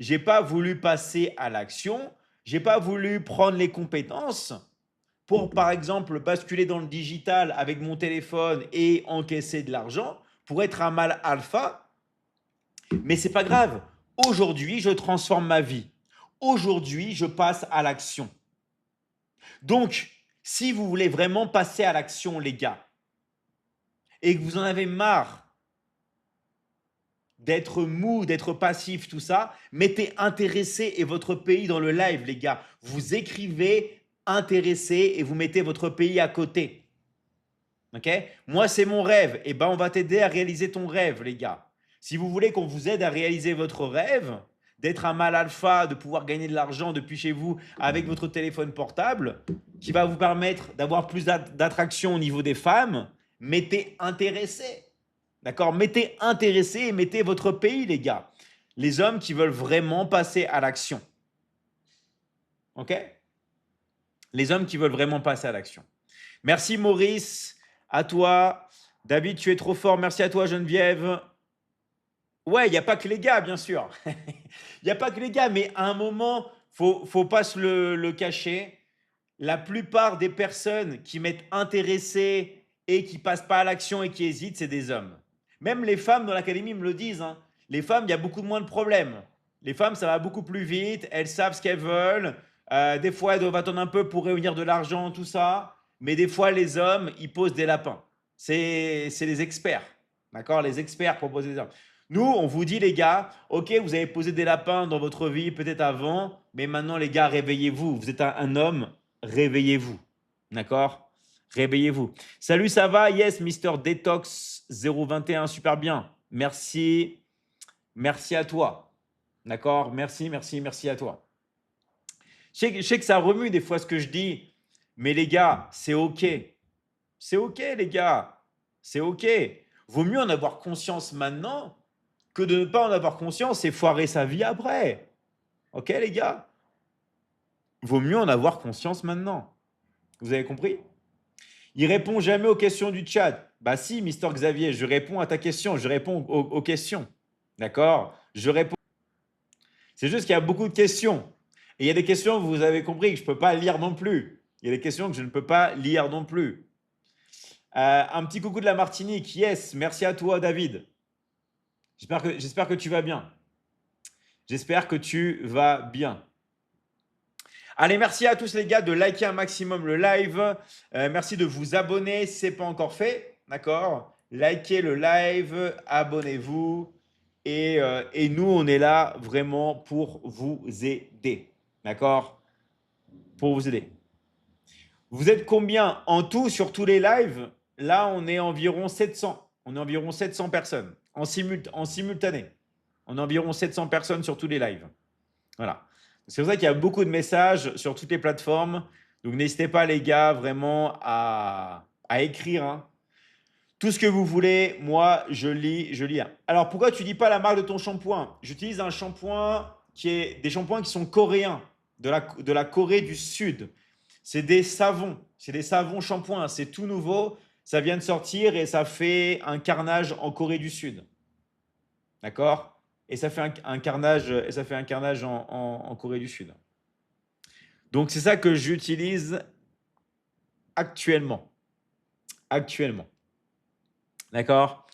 j'ai pas voulu passer à l'action, j'ai pas voulu prendre les compétences pour, par exemple, basculer dans le digital avec mon téléphone et encaisser de l'argent, pour être un mâle alpha. Mais c'est pas grave. Aujourd'hui, je transforme ma vie. Aujourd'hui, je passe à l'action. Donc, si vous voulez vraiment passer à l'action, les gars, et que vous en avez marre d'être mou, d'être passif, tout ça, mettez intéressé et votre pays dans le live, les gars. Vous écrivez intéressé et vous mettez votre pays à côté. Ok? Moi, c'est mon rêve. Et ben, on va t'aider à réaliser ton rêve, les gars. Si vous voulez qu'on vous aide à réaliser votre rêve, d'être un mâle alpha, de pouvoir gagner de l'argent depuis chez vous avec votre téléphone portable, qui va vous permettre d'avoir plus d'attraction au niveau des femmes, mettez intéressé. D'accord? Mettez intéressé et mettez votre pays, les gars. Les hommes qui veulent vraiment passer à l'action. Ok? Les hommes qui veulent vraiment passer à l'action. Merci Maurice, à toi. David, tu es trop fort. Merci à toi Geneviève. Ouais, il n'y a pas que les gars, bien sûr. Il n'y a pas que les gars, mais à un moment, faut pas se le cacher. La plupart des personnes qui mettent intéressé et qui passent pas à l'action et qui hésitent, c'est des hommes. Même les femmes dans l'académie me le disent, hein. Les femmes, il y a beaucoup moins de problèmes. Les femmes, ça va beaucoup plus vite. Elles savent ce qu'elles veulent. Des fois, elles doivent attendre un peu pour réunir de l'argent, tout ça. Mais des fois, les hommes, ils posent des lapins. C'est les experts. D'accord? Les experts proposent des hommes. Nous, on vous dit, les gars, ok, vous avez posé des lapins dans votre vie, peut-être avant, mais maintenant, les gars, réveillez-vous. Vous êtes un homme, réveillez-vous. D'accord? Réveillez-vous. Salut, ça va? Yes, Mister Detox 021, super bien. Merci. Merci à toi. D'accord? Merci, merci, merci à toi. Je sais que ça remue des fois ce que je dis, mais les gars, c'est OK. C'est OK, les gars. C'est OK. Vaut mieux en avoir conscience maintenant que de ne pas en avoir conscience et foirer sa vie après. OK, les gars? Vaut mieux en avoir conscience maintenant. Vous avez compris? Il répond jamais aux questions du chat. Bah si, Mister Xavier, je réponds à ta question, je réponds aux questions. D'accord? Je réponds. C'est juste qu'il y a beaucoup de questions. Et il y a des questions, vous avez compris, que je ne peux pas lire non plus. Il y a des questions que je ne peux pas lire non plus. Un petit coucou de la Martinique. Yes, merci à toi, David. J'espère que tu vas bien. J'espère que tu vas bien. Allez, merci à tous les gars de liker un maximum le live. Merci de vous abonner si ce n'est pas encore fait. D'accord? Likez le live, abonnez-vous. Et nous, on est là vraiment pour vous aider. D'accord? Pour vous aider. Vous êtes combien en tout sur tous les lives? Là, on est environ 700. On est environ 700 personnes en simultané. On est environ 700 personnes sur tous les lives. Voilà. C'est pour ça qu'il y a beaucoup de messages sur toutes les plateformes. Donc, n'hésitez pas, les gars, vraiment à écrire, hein. Tout ce que vous voulez. Moi, je lis, je lis. Alors, pourquoi tu ne dis pas la marque de ton shampoing? J'utilise un shampoing des shampoings qui sont coréens, de la Corée du Sud. C'est des savons. C'est des savons shampoings. C'est tout nouveau. Ça vient de sortir et ça fait un carnage en Corée du Sud. D'accord? Et ça fait un carnage, en Corée du Sud. Donc, c'est ça que j'utilise actuellement. Actuellement. D'accord?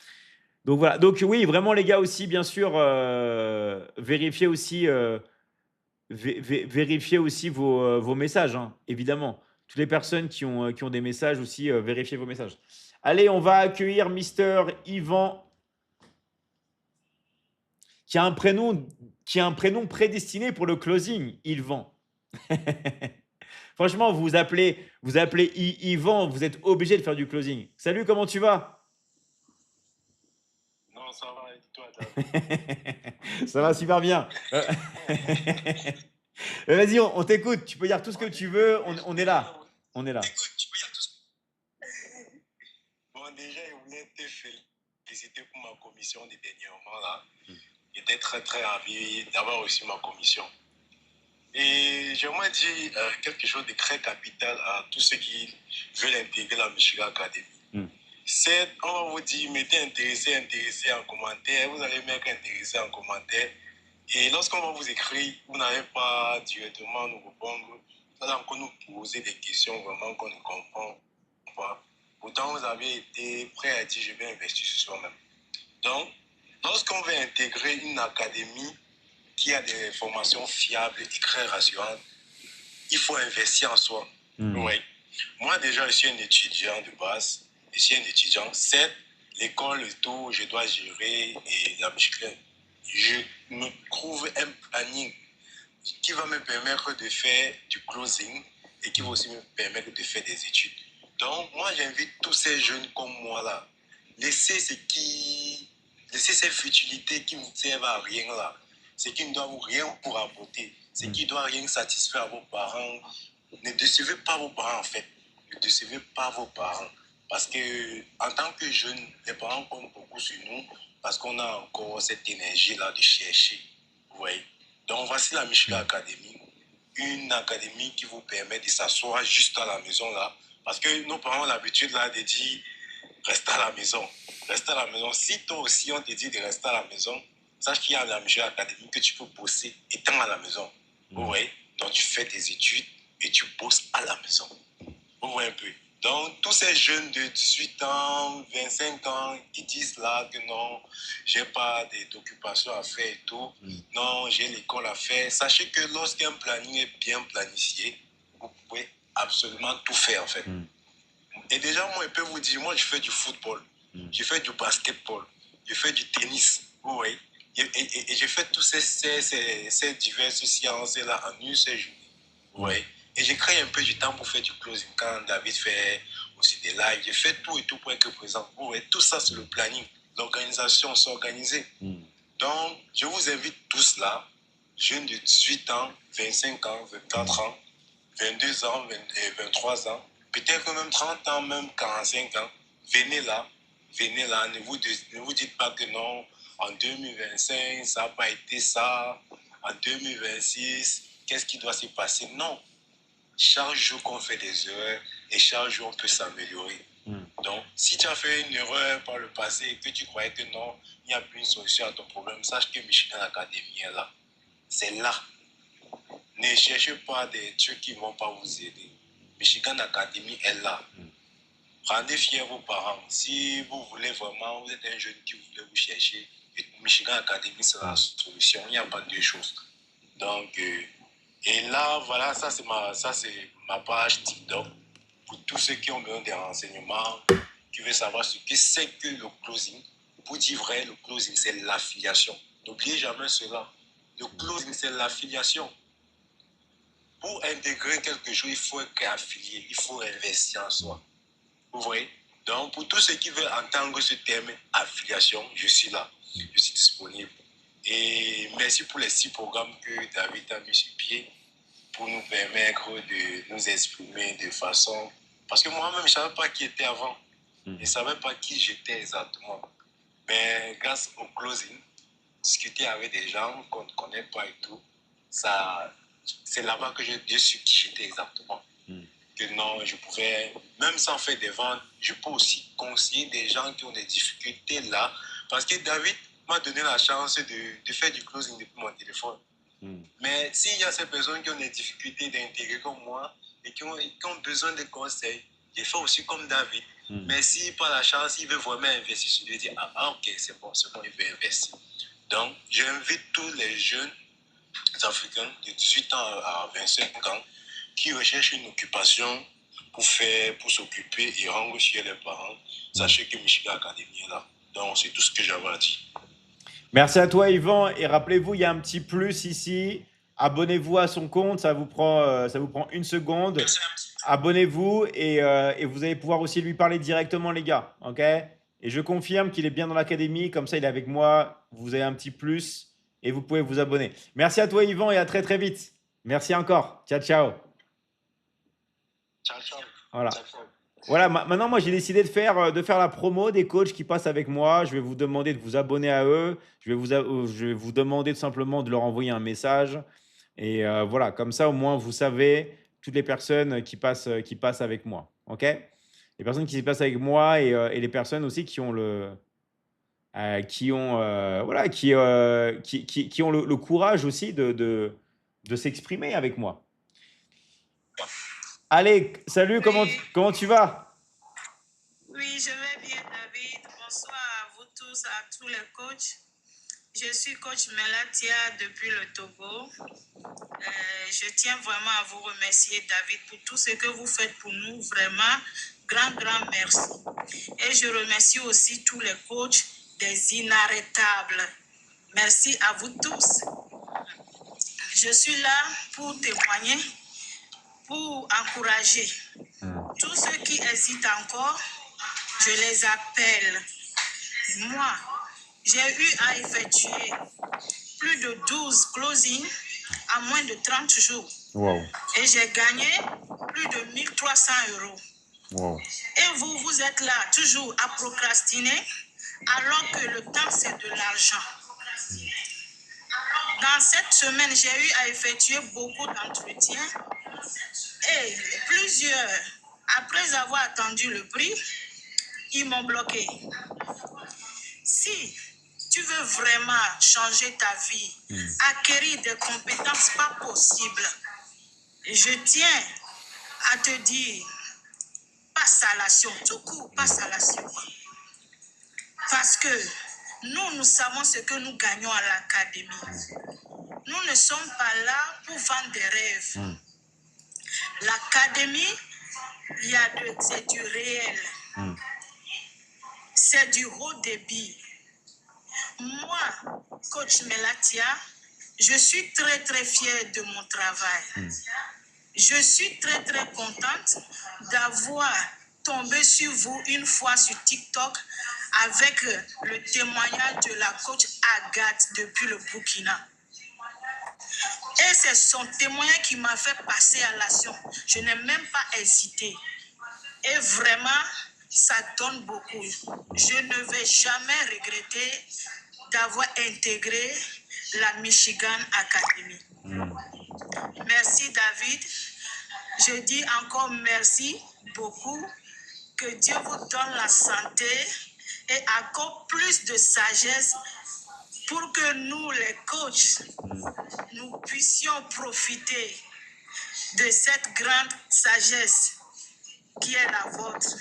Donc, voilà. Donc, oui, vraiment, les gars, aussi, bien sûr, vérifiez aussi, vérifiez aussi vos messages, hein, évidemment. Toutes les personnes qui ont des messages aussi, vérifiez vos messages. Allez, on va accueillir Mister Yvan, qui a un prénom prédestiné pour le closing, Yvan. Franchement, vous appelez Yvan, vous êtes obligé de faire du closing. Salut, comment tu vas? Non, ça va, et toi, David? Ça va super bien. Vas-y, on t'écoute. Tu peux dire tout ce que tu veux. On est là. On est là. Bon, déjà, je voulais te féliciter pour ma commission de dernièrement, là. J'étais très, très ravi d'avoir reçu ma commission. Et j'aimerais dire quelque chose de très capital à tous ceux qui veulent intégrer la Michigan Academy. On va vous dire, mettez intéressé en commentaire. Vous allez mettre intéressé en commentaire. Et lorsqu'on va vous écrire, vous n'allez pas directement nous répondre. Vous allez encore nous poser des questions vraiment qu'on ne comprend pas. Pourtant, vous avez été prêt à dire, je vais investir sur soi-même. Donc, lorsqu'on veut intégrer une académie qui a des formations fiables et très rassurantes, il faut investir en soi. Oui. Moi, déjà, je suis un étudiant de base. Je suis un étudiant. Certes, l'école, le tout, je dois gérer et la musculaire. Je me trouve un planning qui va me permettre de faire du closing et qui va aussi me permettre de faire des études. Donc, moi, j'invite tous ces jeunes comme moi là, laissez ces futilités qui ne servent à rien là, ce qui ne doit vous rien pour apporter, ce qui ne doit rien satisfaire à vos parents. Ne décevez pas vos parents en fait. Ne décevez pas vos parents. Parce que en tant que jeune, les parents comptent beaucoup sur nous parce qu'on a encore cette énergie-là de chercher. Vous voyez? Donc voici la Michigan Academy, une académie qui vous permet de s'asseoir juste à la maison là. Parce que nos parents ont l'habitude là de dire reste à la maison. Reste à la maison. Si toi aussi on te dit de rester à la maison, sache qu'il y a la Michigan Academy que tu peux bosser étant à la maison. Vous voyez? Donc tu fais tes études et tu bosses à la maison. Vous voyez un peu. Donc, tous ces jeunes de 18 ans, 25 ans qui disent là que non, j'ai pas d'occupation à faire et tout, non, j'ai l'école à faire. Sachez que lorsqu'un planning est bien planifié, vous pouvez absolument tout faire en fait. Et déjà, moi, je peux vous dire, moi, je fais du football, je fais du basketball, je fais du tennis, vous voyez. Et je fais toutes ces diverses sciences-là en une seule journée, vous voyez. Et j'ai créé un peu du temps pour faire du closing quand David fait aussi des lives. J'ai fait tout et tout pour être présent. Vous voyez, tout ça, c'est le planning. L'organisation, c'est organisé. Donc, je vous invite tous là, jeunes de 18 ans, 25 ans, 24 ans, 22 ans, 23 ans, peut-être même 30 ans, même 45 ans. Venez là, ne vous dites pas que non, en 2025, ça n'a pas été ça, en 2026, qu'est-ce qui doit se passer? Non. chaque jour qu'on fait des erreurs et chaque jour on peut s'améliorer. Donc, si tu as fait une erreur par le passé et que tu croyais que non, il n'y a plus une solution à ton problème, sache que Michigan Academy est là. C'est là. Ne cherchez pas des trucs qui ne vont pas vous aider. Michigan Academy est là. Rendez fiers vos parents. Si vous voulez vraiment, vous êtes un jeune qui voulait vous chercher, Michigan Academy, c'est la solution. Il n'y a pas deux choses. Donc, et là, voilà, ça c'est ma page TikTok. Pour tous ceux qui ont besoin des renseignements, qui veulent savoir ce que c'est que le closing. Pour dire vrai, le closing, c'est l'affiliation. N'oubliez jamais cela. Le closing, c'est l'affiliation. Pour intégrer quelque chose, il faut être affilié, il faut investir en soi. Vous voyez? Donc, pour tous ceux qui veulent entendre ce terme affiliation, je suis là. Je suis disponible. Et merci pour les 6 programmes que David a mis sur pied pour nous permettre de nous exprimer de façon... Parce que moi-même, je ne savais pas qui était avant. Je ne savais pas qui j'étais exactement. Mais grâce au closing, discuter avec des gens qu'on ne connaît pas et tout, c'est là-bas que je suis qui j'étais exactement. Que non, je pouvais, même sans faire des ventes, je peux aussi conseiller des gens qui ont des difficultés là. Parce que David m'a donné la chance de faire du closing depuis mon téléphone. Mais s'il y a ces personnes qui ont des difficultés d'intégrer comme moi et qui ont besoin de conseils, je fais aussi comme David. Mais si par la chance, il veut vraiment investir, je lui dis, ok, c'est bon, il veut investir. Donc, j'invite tous les jeunes Africains de 18 ans à 25 ans qui recherchent une occupation pour s'occuper et rendre fiers les parents. Sachez que Michigan Academy est là. Donc, c'est tout ce que j'avais à dire. Merci à toi, Yvan. Et rappelez-vous, il y a un petit plus ici. Abonnez-vous à son compte. Ça vous prend 1 seconde. Abonnez-vous et vous allez pouvoir aussi lui parler directement, les gars. OK? Et je confirme qu'il est bien dans l'académie. Comme ça, il est avec moi. Vous avez un petit plus et vous pouvez vous abonner. Merci à toi, Yvan, et à très, très vite. Merci encore. Ciao, ciao. Ciao, ciao. Voilà. Ciao, ciao. Voilà, maintenant, moi, j'ai décidé de faire la promo des coachs qui passent avec moi. Je vais vous demander de vous abonner à eux. Je vais vous demander tout simplement de leur envoyer un message. Et voilà, comme ça, au moins, vous savez toutes les personnes qui passent avec moi. OK? Les personnes qui passent avec moi et les personnes aussi qui ont voilà, qui ont le courage aussi de s'exprimer avec moi. Allez, salut, Oui. comment tu vas? Oui, je vais bien, David. Bonsoir à vous tous, à tous les coachs. Je suis coach Melatia depuis le Togo. Je tiens vraiment à vous remercier, David, pour tout ce que vous faites pour nous. Vraiment, grand merci. Et je remercie aussi tous les coachs des inarrêtables. Merci à vous tous. Je suis là pour témoigner, pour encourager. Tous ceux qui hésitent encore, je les appelle. Moi, j'ai eu à effectuer plus de 12 closings en moins de 30 jours. Wow. Et j'ai gagné plus de 1300 €. Wow. Et vous êtes là toujours à procrastiner alors que le temps, c'est de l'argent. Dans cette semaine, j'ai eu à effectuer beaucoup d'entretiens et plusieurs, après avoir attendu le prix, ils m'ont bloqué. Si tu veux vraiment changer ta vie, acquérir des compétences pas possibles, je tiens à te dire, passe à l'action, tout court, passe à l'action. Parce que nous savons ce que nous gagnons à l'académie. Nous ne sommes pas là pour vendre des rêves. L'académie, c'est du réel. C'est du haut débit. Moi, coach Melatia, je suis très fière de mon travail. Je suis très contente d'avoir tombé sur vous une fois sur TikTok avec le témoignage de la coach Agathe depuis le Burkina. Et c'est son témoignage qui m'a fait passer à l'action. Je n'ai même pas hésité. Et vraiment, ça donne beaucoup. Je ne vais jamais regretter d'avoir intégré la Michigan Academy. Merci David. Je dis encore merci beaucoup. Que Dieu vous donne la santé et encore plus de sagesse pour que nous, les coachs, nous puissions profiter de cette grande sagesse qui est la vôtre.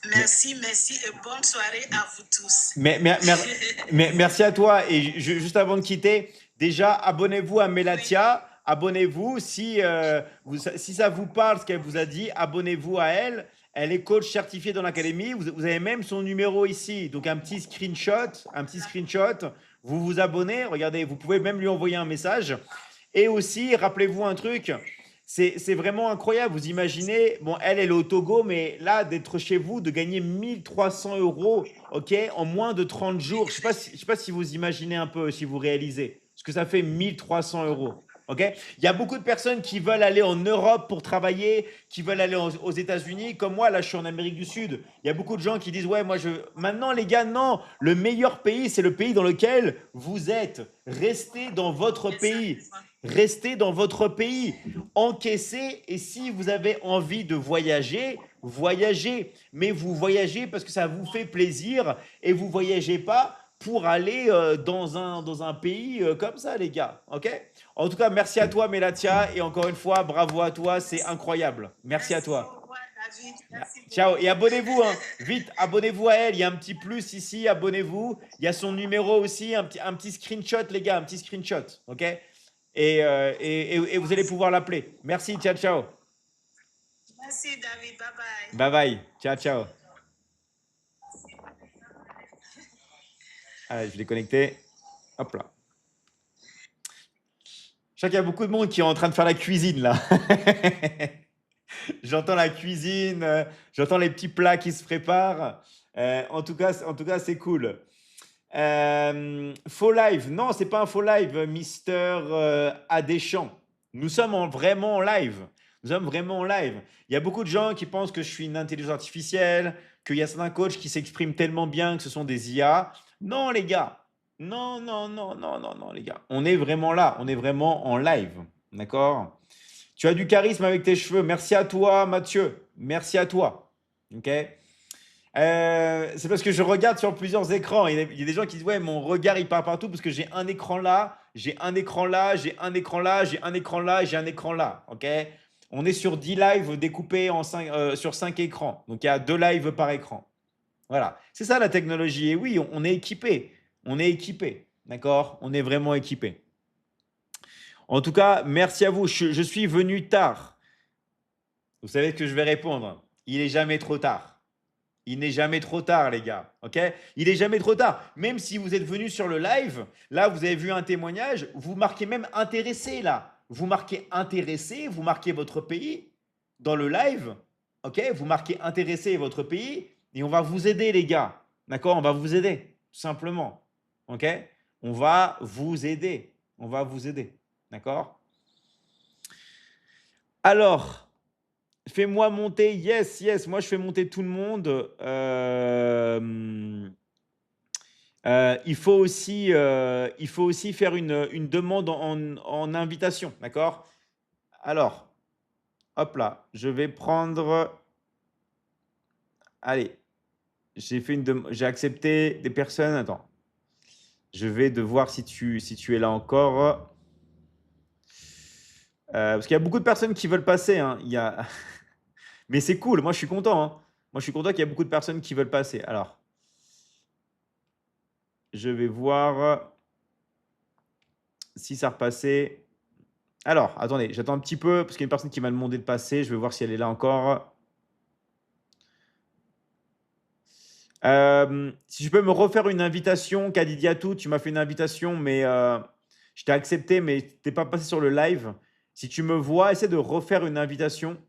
Merci, merci et bonne soirée à vous tous. Merci à toi. Et juste avant de quitter, déjà, abonnez-vous à Melatia. Abonnez-vous. Si ça vous parle, ce qu'elle vous a dit, abonnez-vous à elle. Elle est coach certifiée dans l'académie. Vous avez même son numéro ici. Donc, un petit screenshot. Vous vous abonnez. Regardez, vous pouvez même lui envoyer un message. Et aussi, rappelez-vous un truc. C'est vraiment incroyable. Vous imaginez, bon, elle est au Togo, mais là, d'être chez vous, de gagner 1 300 €, ok, en moins de 30 jours. Je sais pas si vous imaginez un peu, si vous réalisez ce que ça fait 1 300 €. Ok. Il y a beaucoup de personnes qui veulent aller en Europe pour travailler, qui veulent aller aux États-Unis. Comme moi, là, je suis en Amérique du Sud. Il y a beaucoup de gens qui disent, ouais, moi, Maintenant, les gars, non. Le meilleur pays, c'est le pays dans lequel vous êtes. Restez dans votre pays. Restez dans votre pays, encaissez, et si vous avez envie de voyager, voyagez. Mais vous voyagez parce que ça vous fait plaisir et vous voyagez pas pour aller dans un pays comme ça, les gars. Ok. En tout cas, merci à toi, Melatia, et encore une fois, bravo à toi, c'est incroyable. Merci à toi. Au revoir, David. Merci Ciao, beaucoup. et abonnez-vous, hein. Vite, abonnez-vous à elle. Il y a un petit plus ici, abonnez-vous. Il y a son numéro aussi, un petit screenshot, les gars, un petit screenshot. Ok. Et vous allez pouvoir l'appeler. Merci, ciao, ciao. Merci, David. Bye bye. Bye bye, ciao, ciao. Allez, je l'ai connecté. Hop là. Je crois qu'il y a beaucoup de monde qui est en train de faire la cuisine là. J'entends la cuisine, j'entends les petits plats qui se préparent. En tout cas, c'est cool. Faux live. Non, c'est pas un faux live, Mister Adéchamps. Nous sommes vraiment en live. Nous sommes vraiment en live. Il y a beaucoup de gens qui pensent que je suis une intelligence artificielle, qu'il y a certains coachs qui s'expriment tellement bien que ce sont des IA. Non, les gars. Non, non, non, non, non, non, les gars. On est vraiment là. On est vraiment en live. D'accord? Tu as du charisme avec tes cheveux. Merci à toi, Mathieu. Merci à toi. Ok? C'est parce que je regarde sur plusieurs écrans. Il y a des gens qui disent, ouais, mon regard, il part partout parce que j'ai un écran là, j'ai un écran là, j'ai un écran là, j'ai un écran là, j'ai un écran là. Ok. On est sur 10 lives découpés sur 5 écrans. Donc, il y a 2 lives par écran. Voilà. C'est ça la technologie. Et oui, on est équipé. On est équipé. D'accord? On est vraiment équipé. En tout cas, merci à vous. Je suis venu tard. Vous savez ce que je vais répondre. Il n'est jamais trop tard. Il n'est jamais trop tard, les gars. Ok? Il n'est jamais trop tard. Même si vous êtes venu sur le live, là, vous avez vu un témoignage, vous marquez même intéressé, là. Vous marquez intéressé, vous marquez votre pays dans le live. Ok? Vous marquez intéressé votre pays et on va vous aider, les gars. D'accord? On va vous aider, tout simplement. Ok? On va vous aider. On va vous aider. D'accord? Alors, fais-moi monter, yes, yes, moi je fais monter tout le monde. Il faut aussi faire une demande en invitation, d'accord? Alors, hop là, je vais prendre. Allez, j'ai accepté des personnes. Attends, je vais devoir si tu es là encore. Parce qu'il y a beaucoup de personnes qui veulent passer, hein. Mais c'est cool, moi je suis content, hein. Moi je suis content qu'il y a beaucoup de personnes qui veulent passer. Alors, je vais voir si ça repassait. Alors, attendez, j'attends un petit peu parce qu'il y a une personne qui m'a demandé de passer. Je vais voir si elle est là encore. Si tu peux me refaire une invitation, Kadidiatou, tu m'as fait une invitation, mais je t'ai accepté, mais tu n'es pas passé sur le live. Si tu me vois, essaie de refaire une invitation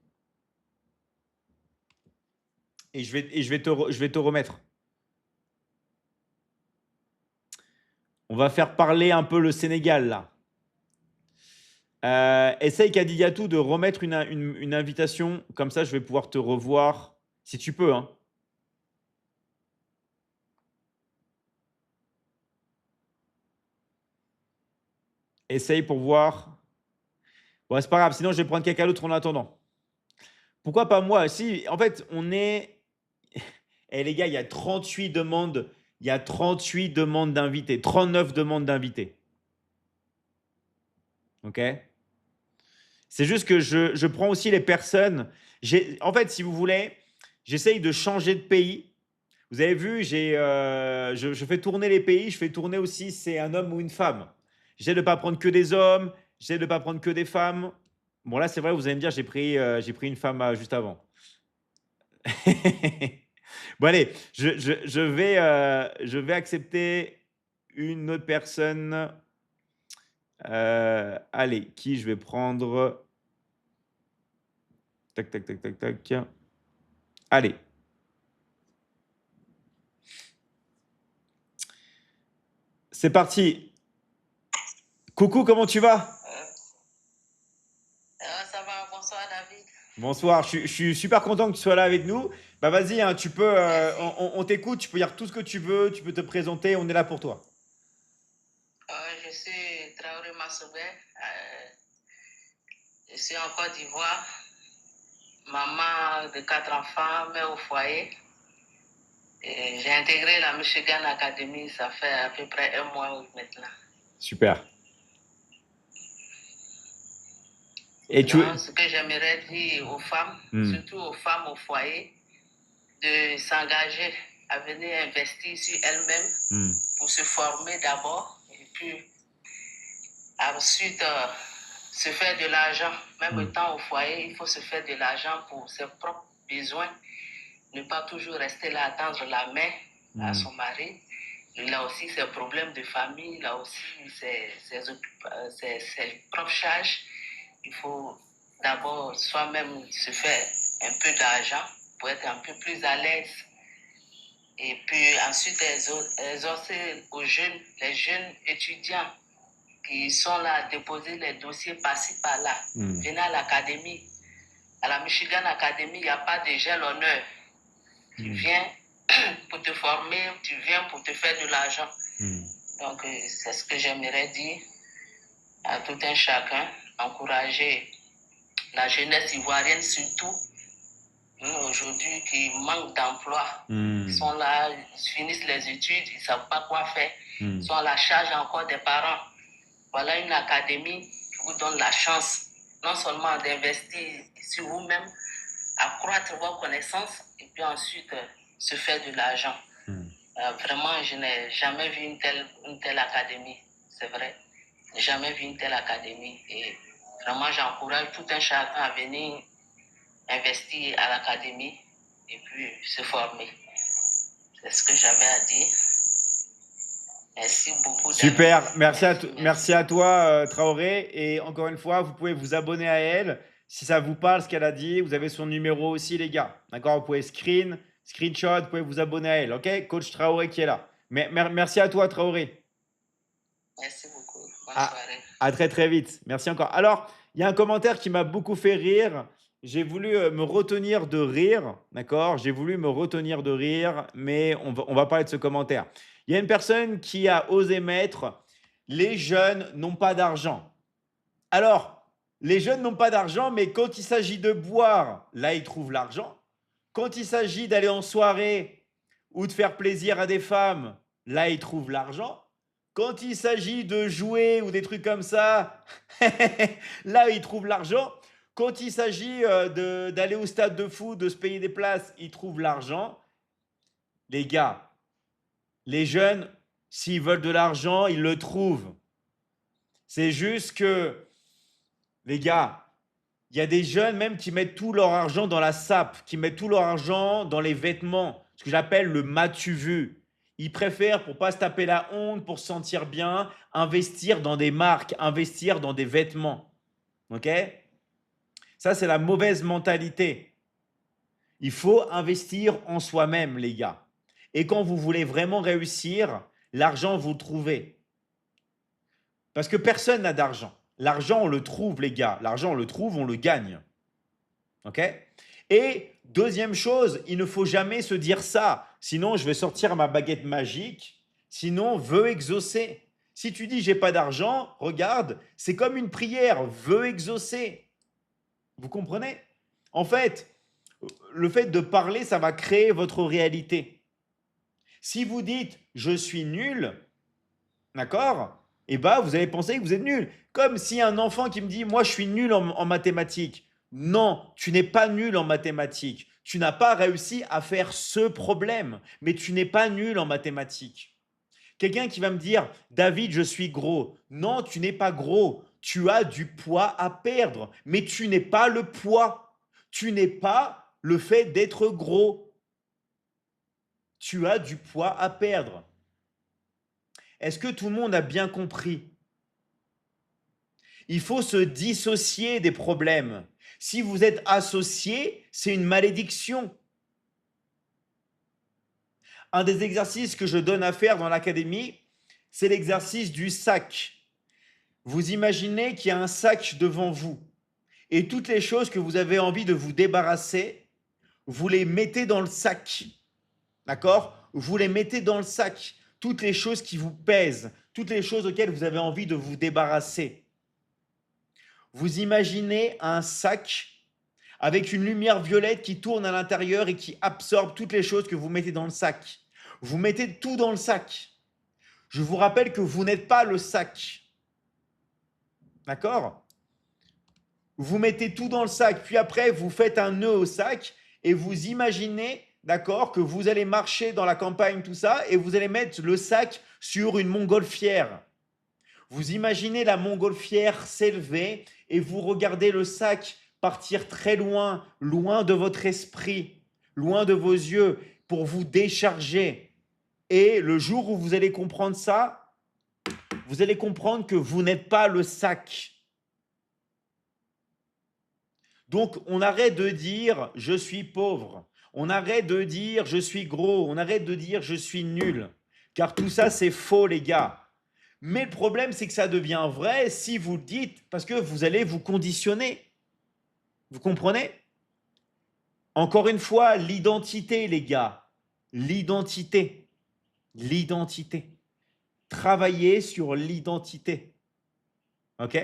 et je vais te remettre. On va faire parler un peu le Sénégal là. Essaye, Kadidiatou, de remettre une invitation. Comme ça, je vais pouvoir te revoir si tu peux, hein. Essaye pour voir. Bon, c'est pas grave, sinon je vais prendre quelqu'un d'autre en attendant. Pourquoi pas moi? Si, en fait, on est. Eh les gars, il y a 38 demandes. Il y a 38 demandes d'invités, 39 demandes d'invités. OK? C'est juste que je prends aussi les personnes. En fait, si vous voulez, j'essaye de changer de pays. Vous avez vu, je fais tourner les pays. Je fais tourner aussi c'est un homme ou une femme. J'essaie de ne pas prendre que des hommes. J'essaie de ne pas prendre que des femmes. Bon, là, c'est vrai, vous allez me dire, j'ai pris une femme juste avant. Bon, allez, je vais accepter une autre personne. Allez, qui je vais prendre? Tac, tac, tac, tac, tac. Allez. C'est parti. Coucou, comment tu vas? Ça va, bonsoir David. Bonsoir, je suis super content que tu sois là avec nous. Bah vas-y, hein, tu peux, on t'écoute, tu peux dire tout ce que tu veux, tu peux te présenter, on est là pour toi. Je suis Traoré Massoubé. Je suis en Côte d'Ivoire. Maman de 4 enfants, mère au foyer. J'ai intégré la Michigan Academy, ça fait à peu près 1 mois maintenant. Super. Et ce que j'aimerais dire aux femmes, surtout aux femmes au foyer, de s'engager à venir investir sur elles-mêmes pour se former d'abord et puis ensuite se faire de l'argent. Même étant au foyer, il faut se faire de l'argent pour ses propres besoins. Ne pas toujours rester là à tendre la main à son mari. Il a aussi ses problèmes de famille, il a aussi ses propres charges. Il faut d'abord soi-même se faire un peu d'argent pour être un peu plus à l'aise. Et puis ensuite exaucer aux jeunes, les jeunes étudiants qui sont là à déposer les dossiers par-ci par-là. Venez à l'académie. À la Michigan Academy, il n'y a pas de gel honneur. Tu viens pour te former, tu viens pour te faire de l'argent. Donc, c'est ce que j'aimerais dire à tout un chacun, encourager la jeunesse ivoirienne surtout, aujourd'hui qui manquent d'emploi. Ils sont là, ils finissent les études, ils ne savent pas quoi faire. Ils sont à la charge encore des parents. Voilà une académie qui vous donne la chance, non seulement d'investir sur vous-même, accroître vos connaissances et puis ensuite se faire de l'argent. Vraiment, je n'ai jamais vu une telle académie, c'est vrai. Je n'ai jamais vu une telle académie. Et vraiment, j'encourage tout un chacun à venir investir à l'académie et puis se former. C'est ce que j'avais à dire. Merci beaucoup. Super, merci à toi Traoré. Et encore une fois, vous pouvez vous abonner à elle. Si ça vous parle, ce qu'elle a dit, vous avez son numéro aussi, les gars. D'accord? Vous pouvez screenshot, vous pouvez vous abonner à elle. OK? Coach Traoré qui est là. Merci à toi, Traoré. Merci beaucoup. Bonne soirée. À très, très vite. Merci encore. Alors, il y a un commentaire qui m'a beaucoup fait rire. J'ai voulu me retenir de rire. D'accord? J'ai voulu me retenir de rire, mais on va parler de ce commentaire. Il y a une personne qui a osé mettre « Les jeunes n'ont pas d'argent ». Alors, les jeunes n'ont pas d'argent, mais quand il s'agit de boire, là, ils trouvent l'argent. Quand il s'agit d'aller en soirée ou de faire plaisir à des femmes, là, ils trouvent l'argent. Quand il s'agit de jouer ou des trucs comme ça, là, ils trouvent l'argent. Quand il s'agit d'aller au stade de foot, de se payer des places, ils trouvent l'argent. Les gars, les jeunes, s'ils veulent de l'argent, ils le trouvent. C'est juste que, les gars, il y a des jeunes même qui mettent tout leur argent dans la sape, qui mettent tout leur argent dans les vêtements, ce que j'appelle le m'as-tu vu. Ils préfèrent, pour ne pas se taper la honte, pour se sentir bien, investir dans des marques, investir dans des vêtements. OK? Ça, c'est la mauvaise mentalité. Il faut investir en soi-même, les gars. Et quand vous voulez vraiment réussir, l'argent, vous le trouvez. Parce que personne n'a d'argent. L'argent, on le trouve, les gars. L'argent, on le trouve, on le gagne. OK? Et deuxième chose, il ne faut jamais se dire ça. Sinon, je vais sortir ma baguette magique. Sinon, veut exaucer. Si tu dis j'ai pas d'argent, regarde, c'est comme une prière, vœu exaucé. Vous comprenez? En fait, le fait de parler, ça va créer votre réalité. Si vous dites je suis nul, d'accord? Eh bien, vous allez penser que vous êtes nul. Comme si un enfant qui me dit moi je suis nul en mathématiques. Non, tu n'es pas nul en mathématiques. Tu n'as pas réussi à faire ce problème, mais tu n'es pas nul en mathématiques. Quelqu'un qui va me dire David, je suis gros. Non, tu n'es pas gros. Tu as du poids à perdre, mais tu n'es pas le poids. Tu n'es pas le fait d'être gros. Tu as du poids à perdre. Est-ce que tout le monde a bien compris? Il faut se dissocier des problèmes. Si vous êtes associé, c'est une malédiction. Un des exercices que je donne à faire dans l'académie, c'est l'exercice du sac. Vous imaginez qu'il y a un sac devant vous et toutes les choses que vous avez envie de vous débarrasser, vous les mettez dans le sac. D'accord? Vous les mettez dans le sac. Toutes les choses qui vous pèsent, toutes les choses auxquelles vous avez envie de vous débarrasser. Vous imaginez un sac avec une lumière violette qui tourne à l'intérieur et qui absorbe toutes les choses que vous mettez dans le sac. Vous mettez tout dans le sac. Je vous rappelle que vous n'êtes pas le sac. D'accord? Vous mettez tout dans le sac, puis après, vous faites un nœud au sac et vous imaginez, d'accord, que vous allez marcher dans la campagne, tout ça, et vous allez mettre le sac sur une montgolfière. Vous imaginez la montgolfière s'élever et vous regardez le sac partir très loin, loin de votre esprit, loin de vos yeux, pour vous décharger. Et le jour où vous allez comprendre ça, vous allez comprendre que vous n'êtes pas le sac. Donc, on arrête de dire « je suis pauvre ». On arrête de dire « je suis gros ». On arrête de dire « je suis nul ». Car tout ça, c'est faux, les gars. Mais le problème, c'est que ça devient vrai si vous le dites, parce que vous allez vous conditionner. Vous comprenez? Encore une fois, l'identité, les gars. L'identité. L'identité. Travaillez sur l'identité. OK?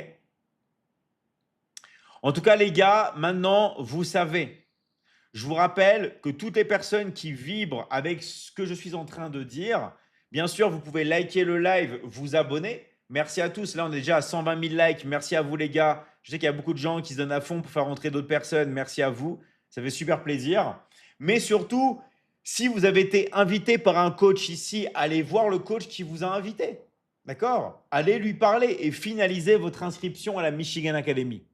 En tout cas, les gars, maintenant, vous savez. Je vous rappelle que toutes les personnes qui vibrent avec ce que je suis en train de dire, bien sûr, vous pouvez liker le live, vous abonner. Merci à tous. Là, on est déjà à 120 000 likes. Merci à vous, les gars. Je sais qu'il y a beaucoup de gens qui se donnent à fond pour faire rentrer d'autres personnes. Merci à vous. Ça fait super plaisir. Mais surtout, si vous avez été invité par un coach ici, allez voir le coach qui vous a invité. D'accord? Allez lui parler et finalisez votre inscription à la Michigan Academy.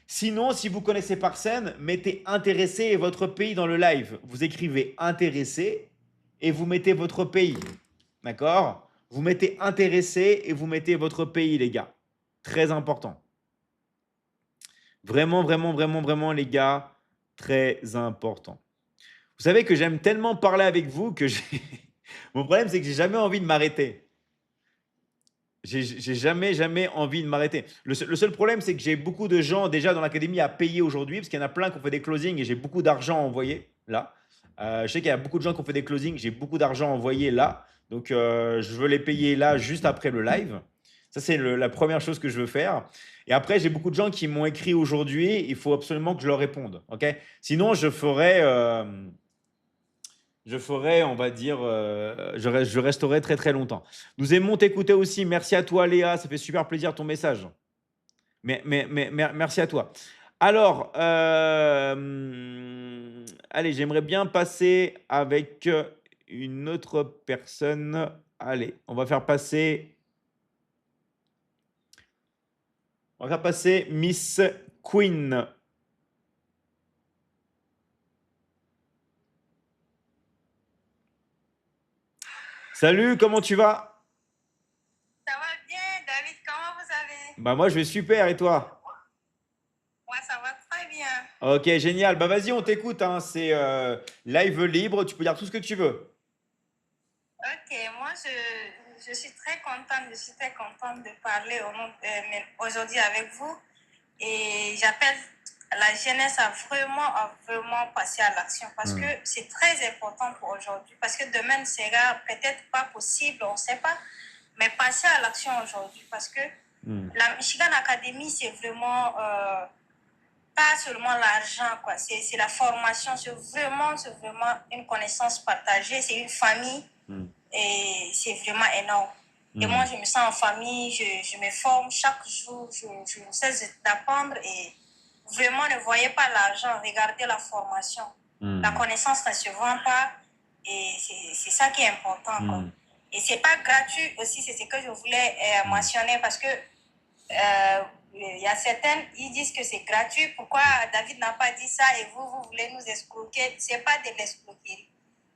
Sinon, si vous connaissez personne, mettez intéressé et votre pays dans le live. Vous écrivez intéressé et vous mettez votre pays. D'accord? Vous mettez intéressé et vous mettez votre pays, les gars. Très important. Vraiment, vraiment, vraiment, vraiment, les gars, très important. Vous savez que j'aime tellement parler avec vous que mon problème, c'est que j'ai jamais envie de m'arrêter. J'ai jamais envie de m'arrêter. Le seul problème, c'est que j'ai beaucoup de gens déjà dans l'académie à payer aujourd'hui, parce qu'il y en a plein qui ont fait des closings et j'ai beaucoup d'argent à envoyer là. Je sais qu'il y a beaucoup de gens qui ont fait des closings, j'ai beaucoup d'argent à envoyer là. Donc, je veux les payer là juste après le live. Ça, c'est la première chose que je veux faire. Et après, j'ai beaucoup de gens qui m'ont écrit aujourd'hui. Il faut absolument que je leur réponde. Okay? Sinon, je ferai, on va dire, je resterai très très longtemps. Nous aimons t'écouter aussi. Merci à toi, Léa. Ça fait super plaisir ton message. Merci à toi. Alors, allez, j'aimerais bien passer avec une autre personne. Allez, on va faire passer Miss Queen. Salut, comment tu vas? Ça va bien, David, comment vous allez? Bah moi, je vais super et toi? Moi, ça va très bien. Ok, génial. Bah vas-y, on t'écoute. Hein. C'est live libre, tu peux dire tout ce que tu veux. Ok, moi, je suis très contente de parler aujourd'hui avec vous. Et j'appelle la jeunesse à vraiment passer à l'action parce que c'est très important pour aujourd'hui. Parce que demain ne sera peut-être pas possible, on ne sait pas. mais passer à l'action aujourd'hui parce que la Michigan Academy, c'est vraiment pas seulement l'argent, quoi. C'est la formation, c'est vraiment une connaissance partagée, c'est une famille et c'est vraiment énorme. Et moi, je me sens en famille, je me forme chaque jour, je ne cesse d'apprendre et vraiment ne voyez pas l'argent, regardez la formation. La connaissance ne se vend pas et c'est ça qui est important, quoi. Et c'est pas gratuit aussi, c'est ce que je voulais mentionner parce que il y a certaines, ils disent que c'est gratuit. Pourquoi David n'a pas dit ça et vous voulez nous escroquer? C'est pas de l'escroquerie.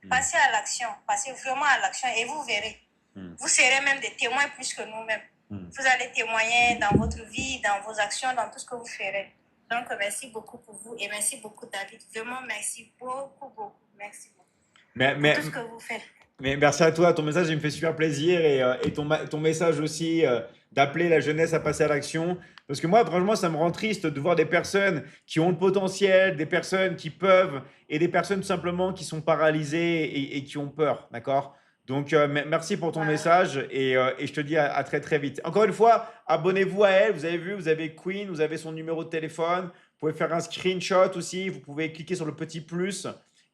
Passez à l'action, passez vraiment à l'action et vous verrez. Vous serez même des témoins plus que nous-mêmes. Vous allez témoigner dans votre vie, dans vos actions, dans tout ce que vous ferez. Donc, merci beaucoup pour vous et merci beaucoup, David. Vraiment, merci beaucoup. Merci beaucoup pour tout ce que vous faites. Mais merci à toi, ton message il me fait super plaisir et ton message aussi d'appeler la jeunesse à passer à l'action. Parce que moi, franchement, ça me rend triste de voir des personnes qui ont le potentiel, des personnes qui peuvent et des personnes tout simplement qui sont paralysées et qui ont peur, d'accord? Donc, merci pour ton message et je te dis à très très vite. Encore une fois, abonnez-vous à elle. Vous avez vu, vous avez Queen, vous avez son numéro de téléphone. Vous pouvez faire un screenshot aussi. Vous pouvez cliquer sur le petit plus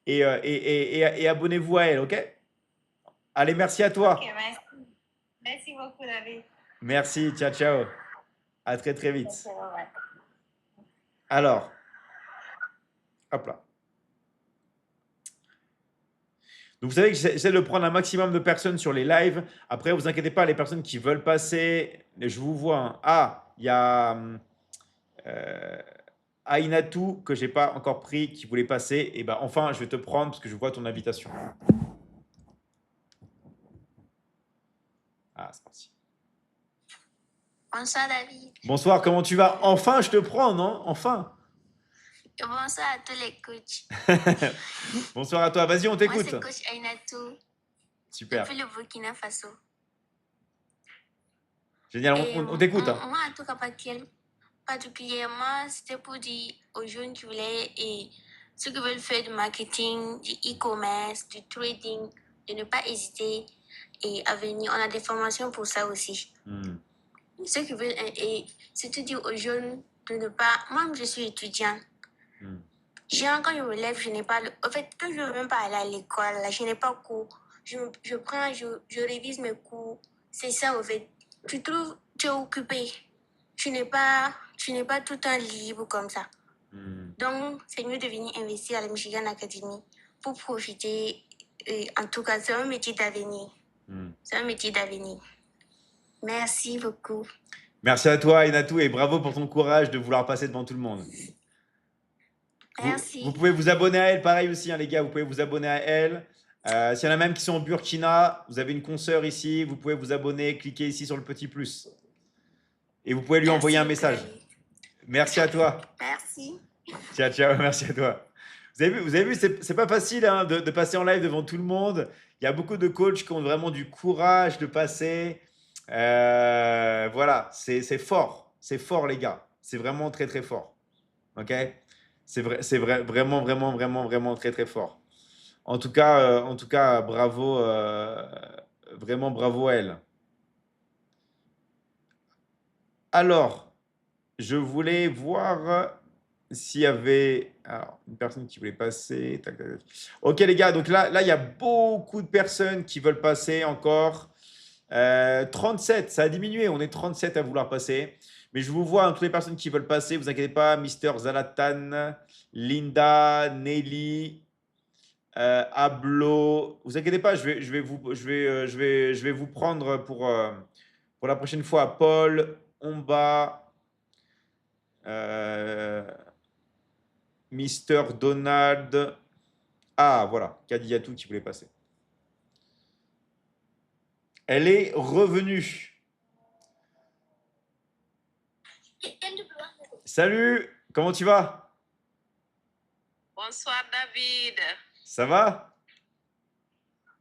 et abonnez-vous à elle, ok? Allez, merci à toi. Ok, merci. Merci beaucoup, David. Merci, ciao. À très très vite. Merci, ouais. Alors, hop là. Donc, vous savez que j'essaie de prendre un maximum de personnes sur les lives. Après, vous inquiétez pas, les personnes qui veulent passer, je vous vois. Hein. Ah, il y a Ainatou que j'ai pas encore pris qui voulait passer. Et ben, enfin, je vais te prendre parce que je vois ton invitation. Ah, c'est parti. Bonsoir David. Bonsoir, comment tu vas? Enfin, je te prends, non? Enfin. Et bonsoir à tous les coachs. Bonsoir à toi. Vas-y, on t'écoute. Moi, c'est coach Ainatou. Super. Depuis le Burkina Faso. Génial, on t'écoute. Hein. Moi, en tout cas, particulièrement, c'était pour dire aux jeunes qui voulaient et ceux qui veulent faire du marketing, du e-commerce, du trading, de ne pas hésiter à venir. On a des formations pour ça aussi. Ceux qui veulent, et c'est dire aux jeunes de ne pas. Moi, je suis étudiante. Quand je me lève, je n'ai pas. En fait, quand je ne veux même pas aller à l'école, là, je n'ai pas cours. Je révise mes cours. C'est ça, en fait. Tu trouves, tu es occupé. Tu n'es pas tout le temps libre comme ça. Donc, c'est mieux de venir investir à la Michigan Academy pour profiter. En tout cas, c'est un métier d'avenir. C'est un métier d'avenir. Merci beaucoup. Merci à toi, Inatou, et bravo pour ton courage de vouloir passer devant tout le monde. Merci. Vous pouvez vous abonner à elle, pareil aussi, hein, les gars, vous pouvez vous abonner à elle. S'il y en a même qui sont au Burkina, vous avez une consoeur ici, vous pouvez vous abonner, cliquez ici sur le petit plus. Et vous pouvez lui envoyer un message. Merci à toi. Merci. Ciao, merci à toi. Vous avez vu, c'est pas facile hein, de passer en live devant tout le monde. Il y a beaucoup de coachs qui ont vraiment du courage de passer. Voilà, c'est fort. C'est fort, les gars. C'est vraiment très, très fort. OK? C'est vraiment très, très fort. En tout cas bravo. Vraiment bravo à elle. Alors, je voulais voir s'il y avait une personne qui voulait passer. Tac. Ok, les gars, donc là, il y a beaucoup de personnes qui veulent passer encore. 37, ça a diminué. On est 37 à vouloir passer. Mais je vous vois, hein, toutes les personnes qui veulent passer, vous inquiétez pas. Mister Zalatan, Linda, Nelly, Ablo. Vous inquiétez pas, je vais vous prendre pour la prochaine fois. Paul, Omba. Mister Donald. Ah, voilà, Kadiatou qui voulait passer. Elle est revenue. Salut, comment tu vas? Bonsoir David. Ça va?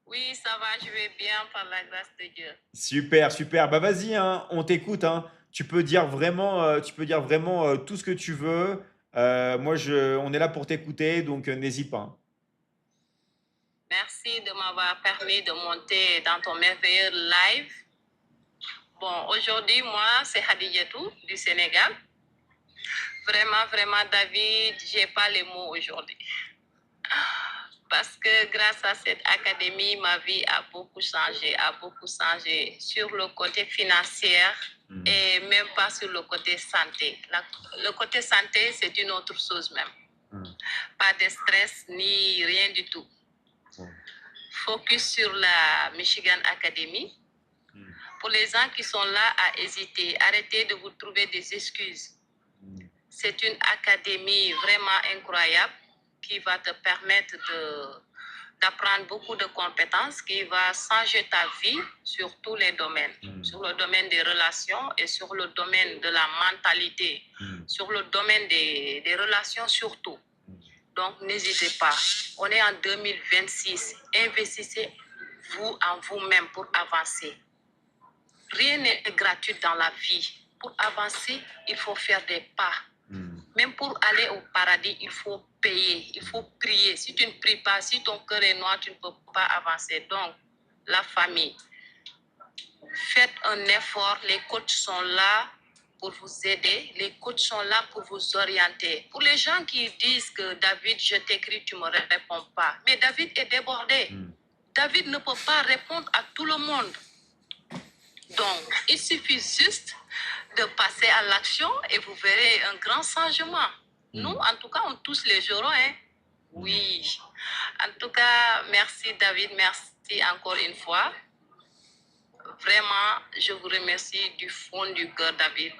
Oui, ça va, je vais bien par la grâce de Dieu. Super. Bah vas-y, hein, on t'écoute. Hein. Tu peux dire vraiment, tout ce que tu veux. On est là pour t'écouter, donc n'hésite pas. Hein. Merci de m'avoir permis de monter dans ton merveilleux live. Bon, aujourd'hui, moi, c'est Hadijatou du Sénégal. Vraiment, vraiment, David, j'ai pas les mots aujourd'hui. Parce que grâce à cette académie, ma vie a beaucoup changé sur le côté financier et même pas sur le côté santé. Le côté santé, c'est une autre chose même. Pas de stress ni rien du tout. Focus sur la Michigan Academy. Pour les gens qui sont là à hésiter, arrêtez de vous trouver des excuses. C'est une académie vraiment incroyable qui va te permettre d'apprendre beaucoup de compétences, qui va changer ta vie sur tous les domaines, sur le domaine des relations et sur le domaine de la mentalité, sur le domaine des relations surtout. Donc, n'hésitez pas. On est en 2026. Investissez-vous en vous-même pour avancer. Rien n'est gratuit dans la vie. Pour avancer, il faut faire des pas. Même pour aller au paradis, il faut payer, il faut prier. Si tu ne pries pas, si ton cœur est noir, tu ne peux pas avancer. Donc, la famille, faites un effort. Les coachs sont là pour vous aider. Les coachs sont là pour vous orienter. Pour les gens qui disent que David, je t'écris, tu ne me réponds pas. Mais David est débordé. David ne peut pas répondre à tout le monde. Donc, il suffit juste de passer à l'action et vous verrez un grand changement. Nous, en tout cas, on touche les jours, hein? Oui. En tout cas, merci David, merci encore une fois. Vraiment, je vous remercie du fond du cœur, David.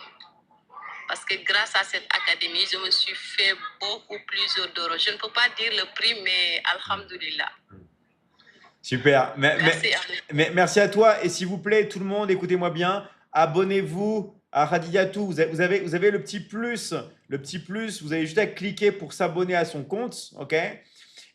Parce que grâce à cette académie, je me suis fait beaucoup plusieurs d'euros. Je ne peux pas dire le prix, mais alhamdoulilah. Super. Merci, Merci à toi. Et s'il vous plaît, tout le monde, écoutez-moi bien. Abonnez-vous à Hadijatou. Vous avez le petit plus. Le petit plus, vous avez juste à cliquer pour s'abonner à son compte. OK?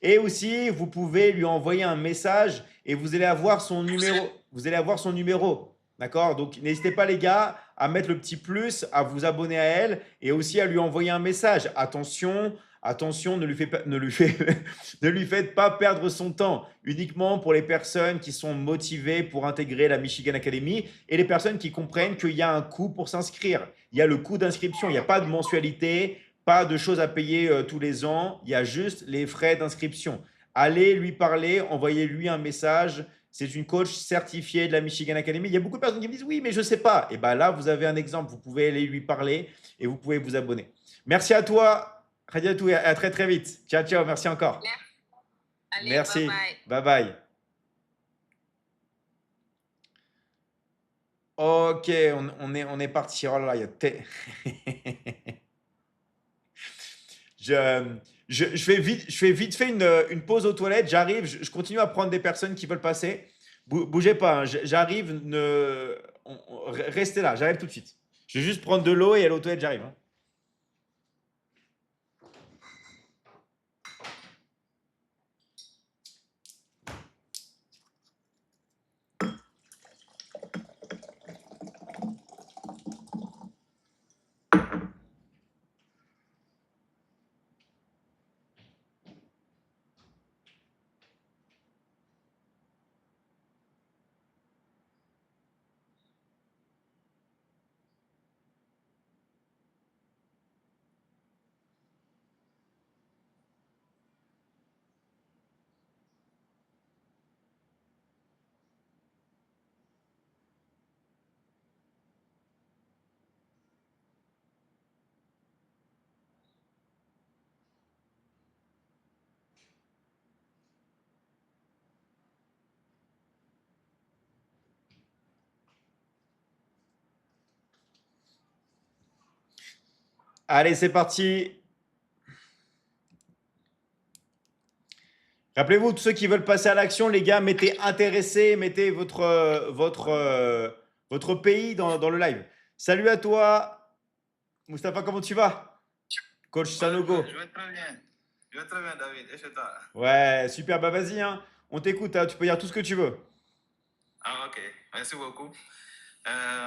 Et aussi, vous pouvez lui envoyer un message et vous allez avoir son numéro. Vous allez avoir son numéro. D'accord? Donc, n'hésitez pas, les gars, à mettre le petit plus, à vous abonner à elle et aussi à lui envoyer un message. Attention, ne lui faites pas perdre son temps. Uniquement pour les personnes qui sont motivées pour intégrer la Michigan Academy et les personnes qui comprennent qu'il y a un coût pour s'inscrire. Il y a le coût d'inscription. Il n'y a pas de mensualité, pas de choses à payer tous les ans. Il y a juste les frais d'inscription. Allez lui parler, envoyez-lui un message. C'est une coach certifiée de la Michigan Academy. Il y a beaucoup de personnes qui me disent oui, mais je ne sais pas. Et bien là, vous avez un exemple. Vous pouvez aller lui parler et vous pouvez vous abonner. Merci à toi. Hadijatou, à très très vite. Ciao, ciao, merci encore. Allez, Merci. bye bye. Bye bye. Ok, on est parti. Oh là là, il y a je fais vite fait une pause aux toilettes. J'arrive, je continue à prendre des personnes qui veulent passer. Bougez pas, hein, j'arrive. Restez là, j'arrive tout de suite. Je vais juste prendre de l'eau et aller aux toilettes, j'arrive. Hein. Allez, c'est parti. Rappelez-vous, tous ceux qui veulent passer à l'action, les gars, mettez intéressé, mettez votre pays dans le live. Salut à toi, Mustapha, comment tu vas? Coach Sanogo. Je vais très bien. Je vais très bien, David. Et chez toi? Ouais, super, bah vas-y, hein. On t'écoute, hein. Tu peux dire tout ce que tu veux. Ah, ok. Merci beaucoup.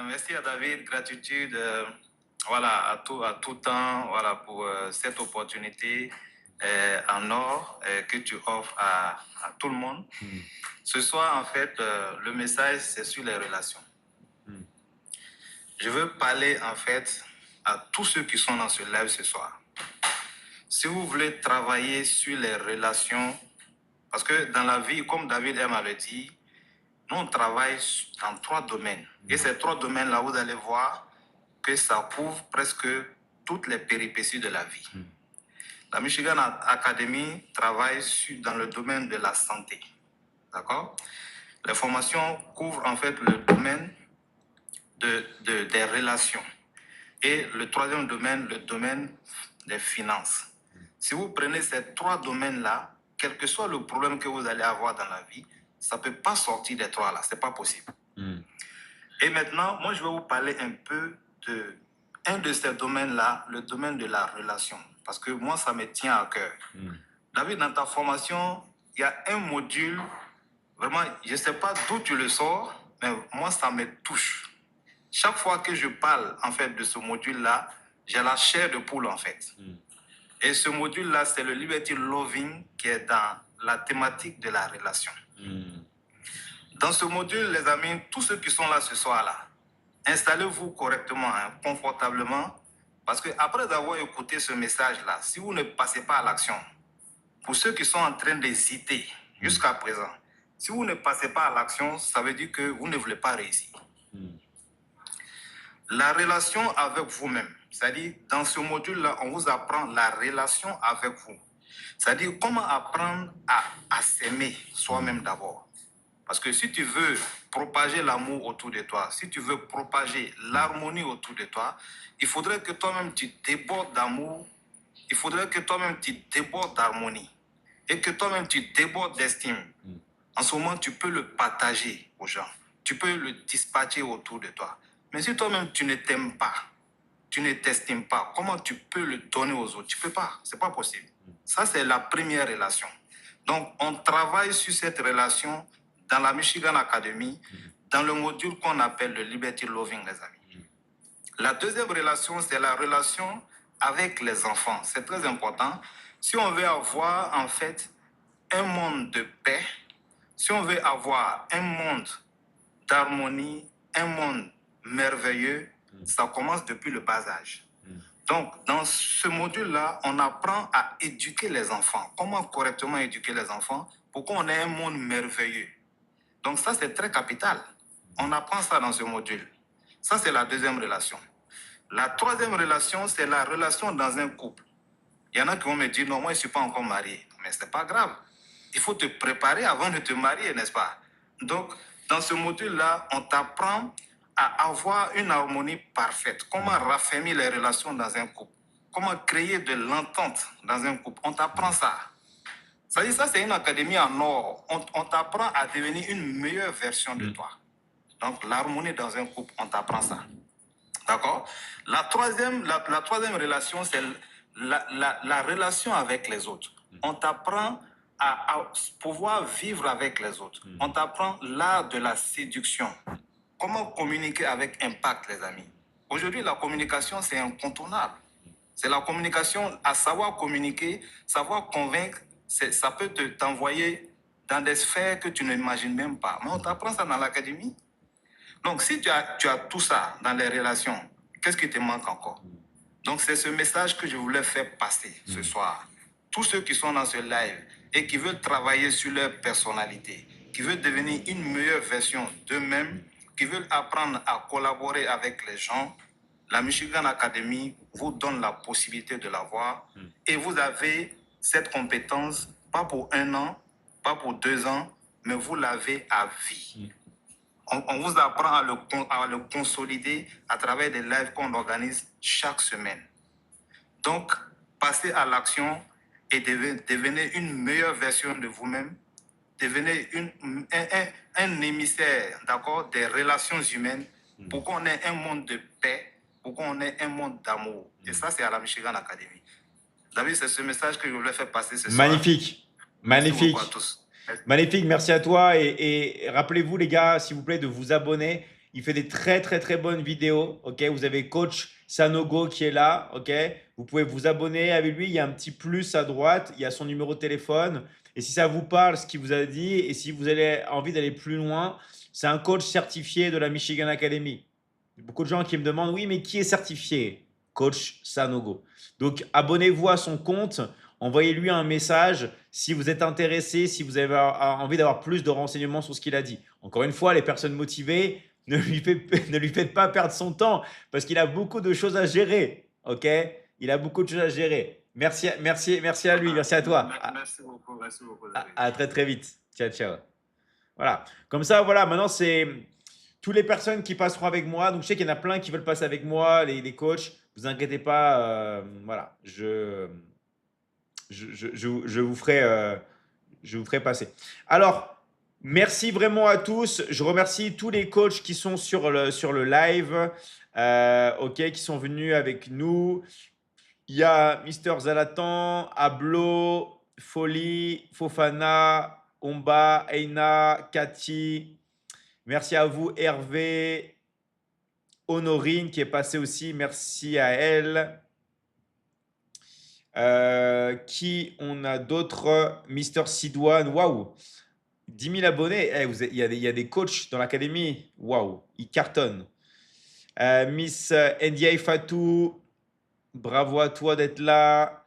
Merci à David. Gratitude voilà, à tout temps voilà, pour cette opportunité en or que tu offres à tout le monde. Ce soir, en fait, le message, c'est sur les relations. Je veux parler en fait à tous ceux qui sont dans ce live ce soir. Si vous voulez travailler sur les relations, parce que dans la vie, comme David m'avait dit, nous on travaille dans 3 domaines. Et ces 3 domaines-là, vous allez voir que ça couvre presque toutes les péripéties de la vie. La Michigan Academy travaille dans le domaine de la santé. D'accord? Les formations couvrent en fait le domaine des relations. Et le 3e domaine, le domaine des finances. Si vous prenez ces 3 domaines-là, quel que soit le problème que vous allez avoir dans la vie, ça ne peut pas sortir des 3 là, ce n'est pas possible. Et maintenant, moi je vais vous parler un peu de un de ces domaines-là, le domaine de la relation. Parce que moi, ça me tient à cœur. David, dans ta formation, il y a un module, vraiment, je ne sais pas d'où tu le sors, mais moi, ça me touche. Chaque fois que je parle, en fait, de ce module-là, j'ai la chair de poule, en fait. Et ce module-là, c'est le Liberty Loving qui est dans la thématique de la relation. Dans ce module, les amis, tous ceux qui sont là ce soir-là, installez-vous correctement, confortablement, parce qu'après avoir écouté ce message-là, si vous ne passez pas à l'action, pour ceux qui sont en train d'hésiter jusqu'à présent, si vous ne passez pas à l'action, ça veut dire que vous ne voulez pas réussir. La relation avec vous-même, c'est-à-dire dans ce module-là, on vous apprend la relation avec vous. C'est-à-dire comment apprendre à s'aimer soi-même d'abord. Parce que si tu veux propager l'amour autour de toi, si tu veux propager l'harmonie autour de toi, il faudrait que toi-même tu débordes d'amour, il faudrait que toi-même tu débordes d'harmonie et que toi-même tu débordes d'estime. En ce moment, tu peux le partager aux gens, tu peux le dispatcher autour de toi. Mais si toi-même tu ne t'aimes pas, tu ne t'estimes pas, comment tu peux le donner aux autres? Tu ne peux pas, ce n'est pas possible. Ça, c'est la première relation. Donc, on travaille sur cette relation dans la Michigan Academy, dans le module qu'on appelle le Liberty Loving, les amis. La deuxième relation, c'est la relation avec les enfants. C'est très important. Si on veut avoir, en fait, un monde de paix, si on veut avoir un monde d'harmonie, un monde merveilleux, ça commence depuis le bas âge. Donc, dans ce module-là, on apprend à éduquer les enfants. Comment correctement éduquer les enfants pour qu'on ait un monde merveilleux. Donc ça, c'est très capital. On apprend ça dans ce module. Ça, c'est la deuxième relation. La troisième relation, c'est la relation dans un couple. Il y en a qui vont me dire, non, moi, je ne suis pas encore marié. Mais ce n'est pas grave. Il faut te préparer avant de te marier, n'est-ce pas? Donc, dans ce module-là, on t'apprend à avoir une harmonie parfaite. Comment raffermir les relations dans un couple. Comment créer de l'entente dans un couple. On t'apprend ça. Ça, c'est une académie en or. On t'apprend à devenir une meilleure version de toi. Donc, l'harmonie dans un couple, on t'apprend ça. D'accord? La troisième relation, c'est la relation avec les autres. On t'apprend à pouvoir vivre avec les autres. On t'apprend l'art de la séduction. Comment communiquer avec impact, les amis? Aujourd'hui, la communication, c'est incontournable. C'est la communication, à savoir communiquer, savoir convaincre. Ça peut t'envoyer dans des sphères que tu n'imagines même pas. Mais on t'apprend ça dans l'académie. Donc, si tu as tout ça dans les relations, qu'est-ce qui te manque encore? Donc, c'est ce message que je voulais faire passer ce soir. Tous ceux qui sont dans ce live et qui veulent travailler sur leur personnalité, qui veulent devenir une meilleure version d'eux-mêmes, qui veulent apprendre à collaborer avec les gens, la Michigan Academy vous donne la possibilité de l'avoir. Et vous avez cette compétence, pas pour 1 an, pas pour 2 ans, mais vous l'avez à vie. On vous apprend à le consolider à travers des lives qu'on organise chaque semaine. Donc, passez à l'action et devenez une meilleure version de vous-même. Devenez un émissaire, d'accord, des relations humaines pour qu'on ait un monde de paix, pour qu'on ait un monde d'amour. Et ça, c'est à la Michigan Academy. David, c'est ce message que je voulais faire passer ce soir. Magnifique. Magnifique. Merci beaucoup à tous. Magnifique, merci à toi. Et rappelez-vous, les gars, s'il vous plaît, de vous abonner. Il fait des très, très, très bonnes vidéos. Ok, vous avez coach Sanogo qui est là. Ok, vous pouvez vous abonner avec lui. Il y a un petit plus à droite. Il y a son numéro de téléphone. Et si ça vous parle, ce qu'il vous a dit, et si vous avez envie d'aller plus loin, c'est un coach certifié de la Michigan Academy. Beaucoup de gens qui me demandent, oui, mais qui est certifié? Coach Sanogo. Donc, abonnez-vous à son compte, envoyez-lui un message si vous êtes intéressé, si vous avez envie d'avoir plus de renseignements sur ce qu'il a dit. Encore une fois, les personnes motivées, ne lui faites pas perdre son temps parce qu'il a beaucoup de choses à gérer. OK? Il a beaucoup de choses à gérer. Merci à lui, merci à toi. Merci beaucoup, À très très vite. Ciao, ciao. Voilà. Comme ça, voilà, maintenant c'est toutes les personnes qui passeront avec moi. Donc je sais qu'il y en a plein qui veulent passer avec moi, les coachs. Vous inquiétez pas, voilà, je vous ferai passer. Alors, merci vraiment à tous. Je remercie tous les coachs qui sont sur le live, OK, qui sont venus avec nous. Il y a Mister Zalatan, Ablo, Folie, Fofana, Omba, Eina, Cathy. Merci à vous, Hervé, Honorine qui est passée aussi. Merci à elle. Qui on a d'autres? Mister Sidouane, waouh! 10 000 abonnés. Il y a des coachs dans l'académie. Waouh, ils cartonnent. Miss Ndiaye Fatou, bravo à toi d'être là.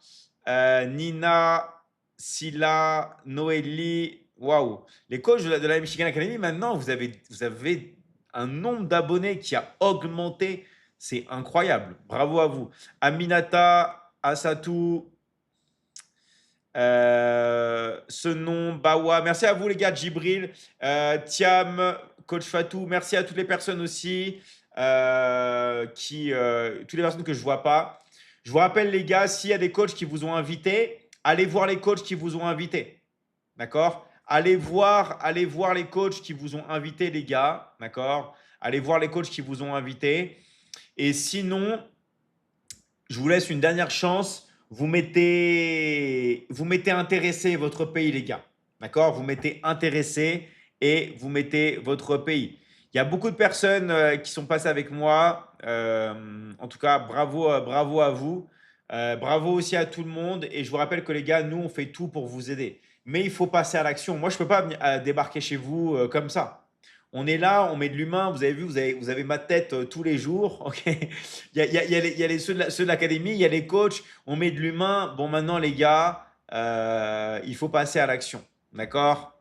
Nina, Silla, Noélie, waouh. Les coachs de la Michigan Academy, maintenant, vous avez un nombre d'abonnés qui a augmenté. C'est incroyable. Bravo à vous. Aminata, Asatou, ce nom, Bawa. Merci à vous les gars, Djibril, Thiam, Coach Fatou. Merci à toutes les personnes aussi, toutes les personnes que je ne vois pas. Je vous rappelle les gars, s'il y a des coachs qui vous ont invité, allez voir les coachs qui vous ont invité. D'accord? Allez voir les coachs qui vous ont invité les gars. D'accord? Allez voir les coachs qui vous ont invité. Et sinon, je vous laisse une dernière chance. Vous mettez intéressé votre pays, les gars. D'accord? Vous mettez intéressé et vous mettez votre pays. Il y a beaucoup de personnes qui sont passées avec moi. En tout cas, bravo à vous. Bravo aussi à tout le monde. Et je vous rappelle que les gars, nous, on fait tout pour vous aider. Mais il faut passer à l'action. Moi, je ne peux pas débarquer chez vous comme ça. On est là, on met de l'humain. Vous avez vu, vous avez ma tête tous les jours. Ok. Il y a ceux de l'académie, il y a les coachs. On met de l'humain. Bon, maintenant, les gars, il faut passer à l'action. D'accord?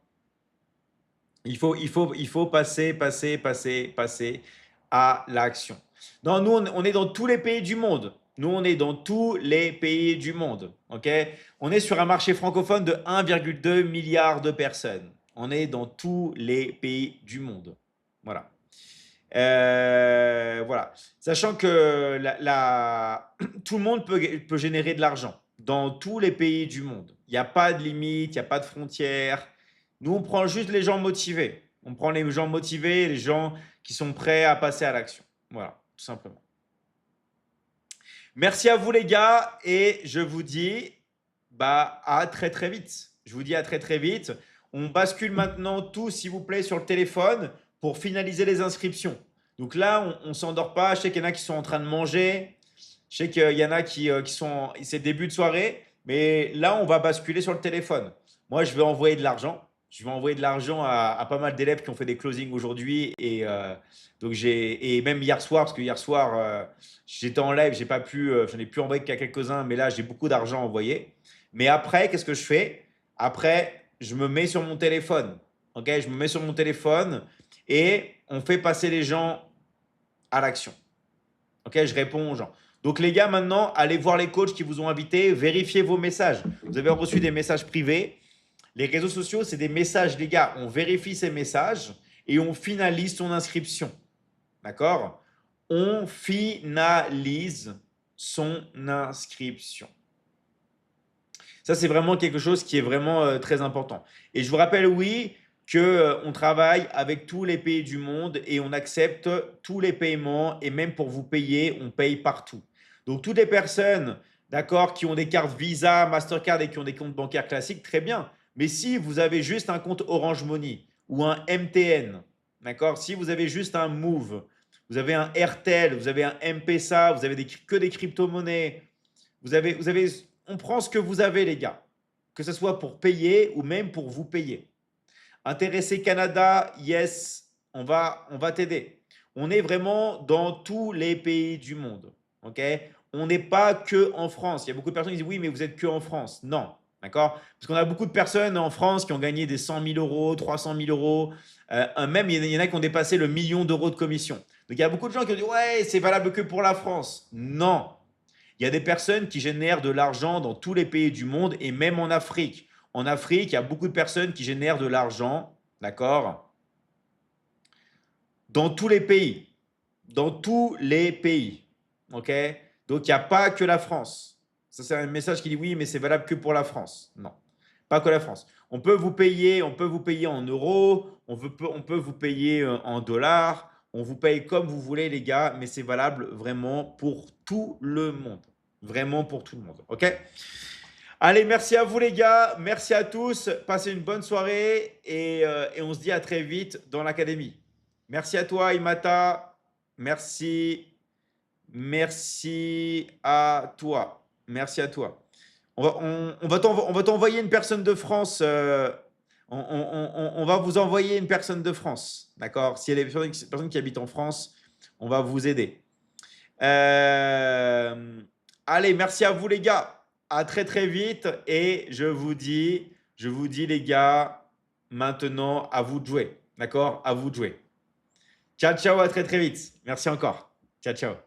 Il faut passer à l'action. Non, nous, on est dans tous les pays du monde. Nous, on est dans tous les pays du monde. Ok? On est sur un marché francophone de 1,2 milliard de personnes. On est dans tous les pays du monde. Voilà. Voilà. Sachant que tout le monde peut générer de l'argent dans tous les pays du monde. Il n'y a pas de limite, il n'y a pas de frontières. Nous, on prend juste les gens motivés. On prend les gens motivés, les gens qui sont prêts à passer à l'action. Voilà, tout simplement. Merci à vous les gars et je vous dis à très très vite. Je vous dis à très très vite. On bascule maintenant tout, s'il vous plaît, sur le téléphone pour finaliser les inscriptions. Donc là, on ne s'endort pas. Je sais qu'il y en a qui sont en train de manger. Je sais qu'il y en a qui sont… C'est début de soirée. Mais là, on va basculer sur le téléphone. Moi, je vais envoyer de l'argent. Je vais envoyer de l'argent à pas mal d'élèves qui ont fait des closings aujourd'hui. Et même hier soir, parce que hier soir, j'étais en live, j'ai pas pu, j'en ai pu envoyer qu'à quelques-uns. Mais là, j'ai beaucoup d'argent envoyé. Mais après, qu'est-ce que je fais? Après, je me mets sur mon téléphone. Ok, je me mets sur mon téléphone et on fait passer les gens à l'action. Ok, je réponds aux gens. Donc les gars, maintenant, allez voir les coachs qui vous ont invité, vérifiez vos messages. Vous avez reçu des messages privés. Les réseaux sociaux, c'est des messages, les gars. On vérifie ces messages et on finalise son inscription. D'accord? On finalise son inscription. Ça, c'est vraiment quelque chose qui est vraiment très important. Et je vous rappelle, oui, qu'on travaille avec tous les pays du monde et on accepte tous les paiements. Et même pour vous payer, on paye partout. Donc, toutes les personnes, d'accord, qui ont des cartes Visa, Mastercard et qui ont des comptes bancaires classiques, très bien. Mais si vous avez juste un compte Orange Money ou un MTN, d'accord, si vous avez juste un Move, vous avez un Airtel, vous avez un M-Pesa, vous avez que des crypto-monnaies, on prend ce que vous avez, les gars, que ce soit pour payer ou même pour vous payer. Intéressé Canada, yes, on va t'aider. On est vraiment dans tous les pays du monde. Ok? On n'est pas que en France. Il y a beaucoup de personnes qui disent oui, mais vous êtes que en France. Non. D'accord? Parce qu'on a beaucoup de personnes en France qui ont gagné des 100 000 euros, 300 000 euros. Même, il y en a qui ont dépassé le million d'euros de commission. Donc, il y a beaucoup de gens qui ont dit ouais, c'est valable que pour la France. Non. Il y a des personnes qui génèrent de l'argent dans tous les pays du monde et même en Afrique. En Afrique, il y a beaucoup de personnes qui génèrent de l'argent, d'accord? Dans tous les pays. Dans tous les pays. Ok? Donc, il n'y a pas que la France. Ça, c'est un message qui dit oui, mais c'est valable que pour la France. Non, pas que la France. On peut vous payer en euros, on peut vous payer en dollars, on vous paye comme vous voulez, les gars, mais c'est valable vraiment pour tout le monde. Vraiment pour tout le monde. OK? Allez, merci à vous, les gars. Merci à tous. Passez une bonne soirée et on se dit à très vite dans l'académie. Merci à toi, Imata. Merci. Merci à toi. Merci à toi. On va t'envoyer une personne de France. On va vous envoyer une personne de France. D'accord? Si il y a des personnes qui habitent en France, on va vous aider. Allez, merci à vous, les gars. À très, très vite. Et je vous dis, les gars, maintenant, à vous de jouer. D'accord? À vous de jouer. Ciao, ciao. À très, très vite. Merci encore. Ciao, ciao.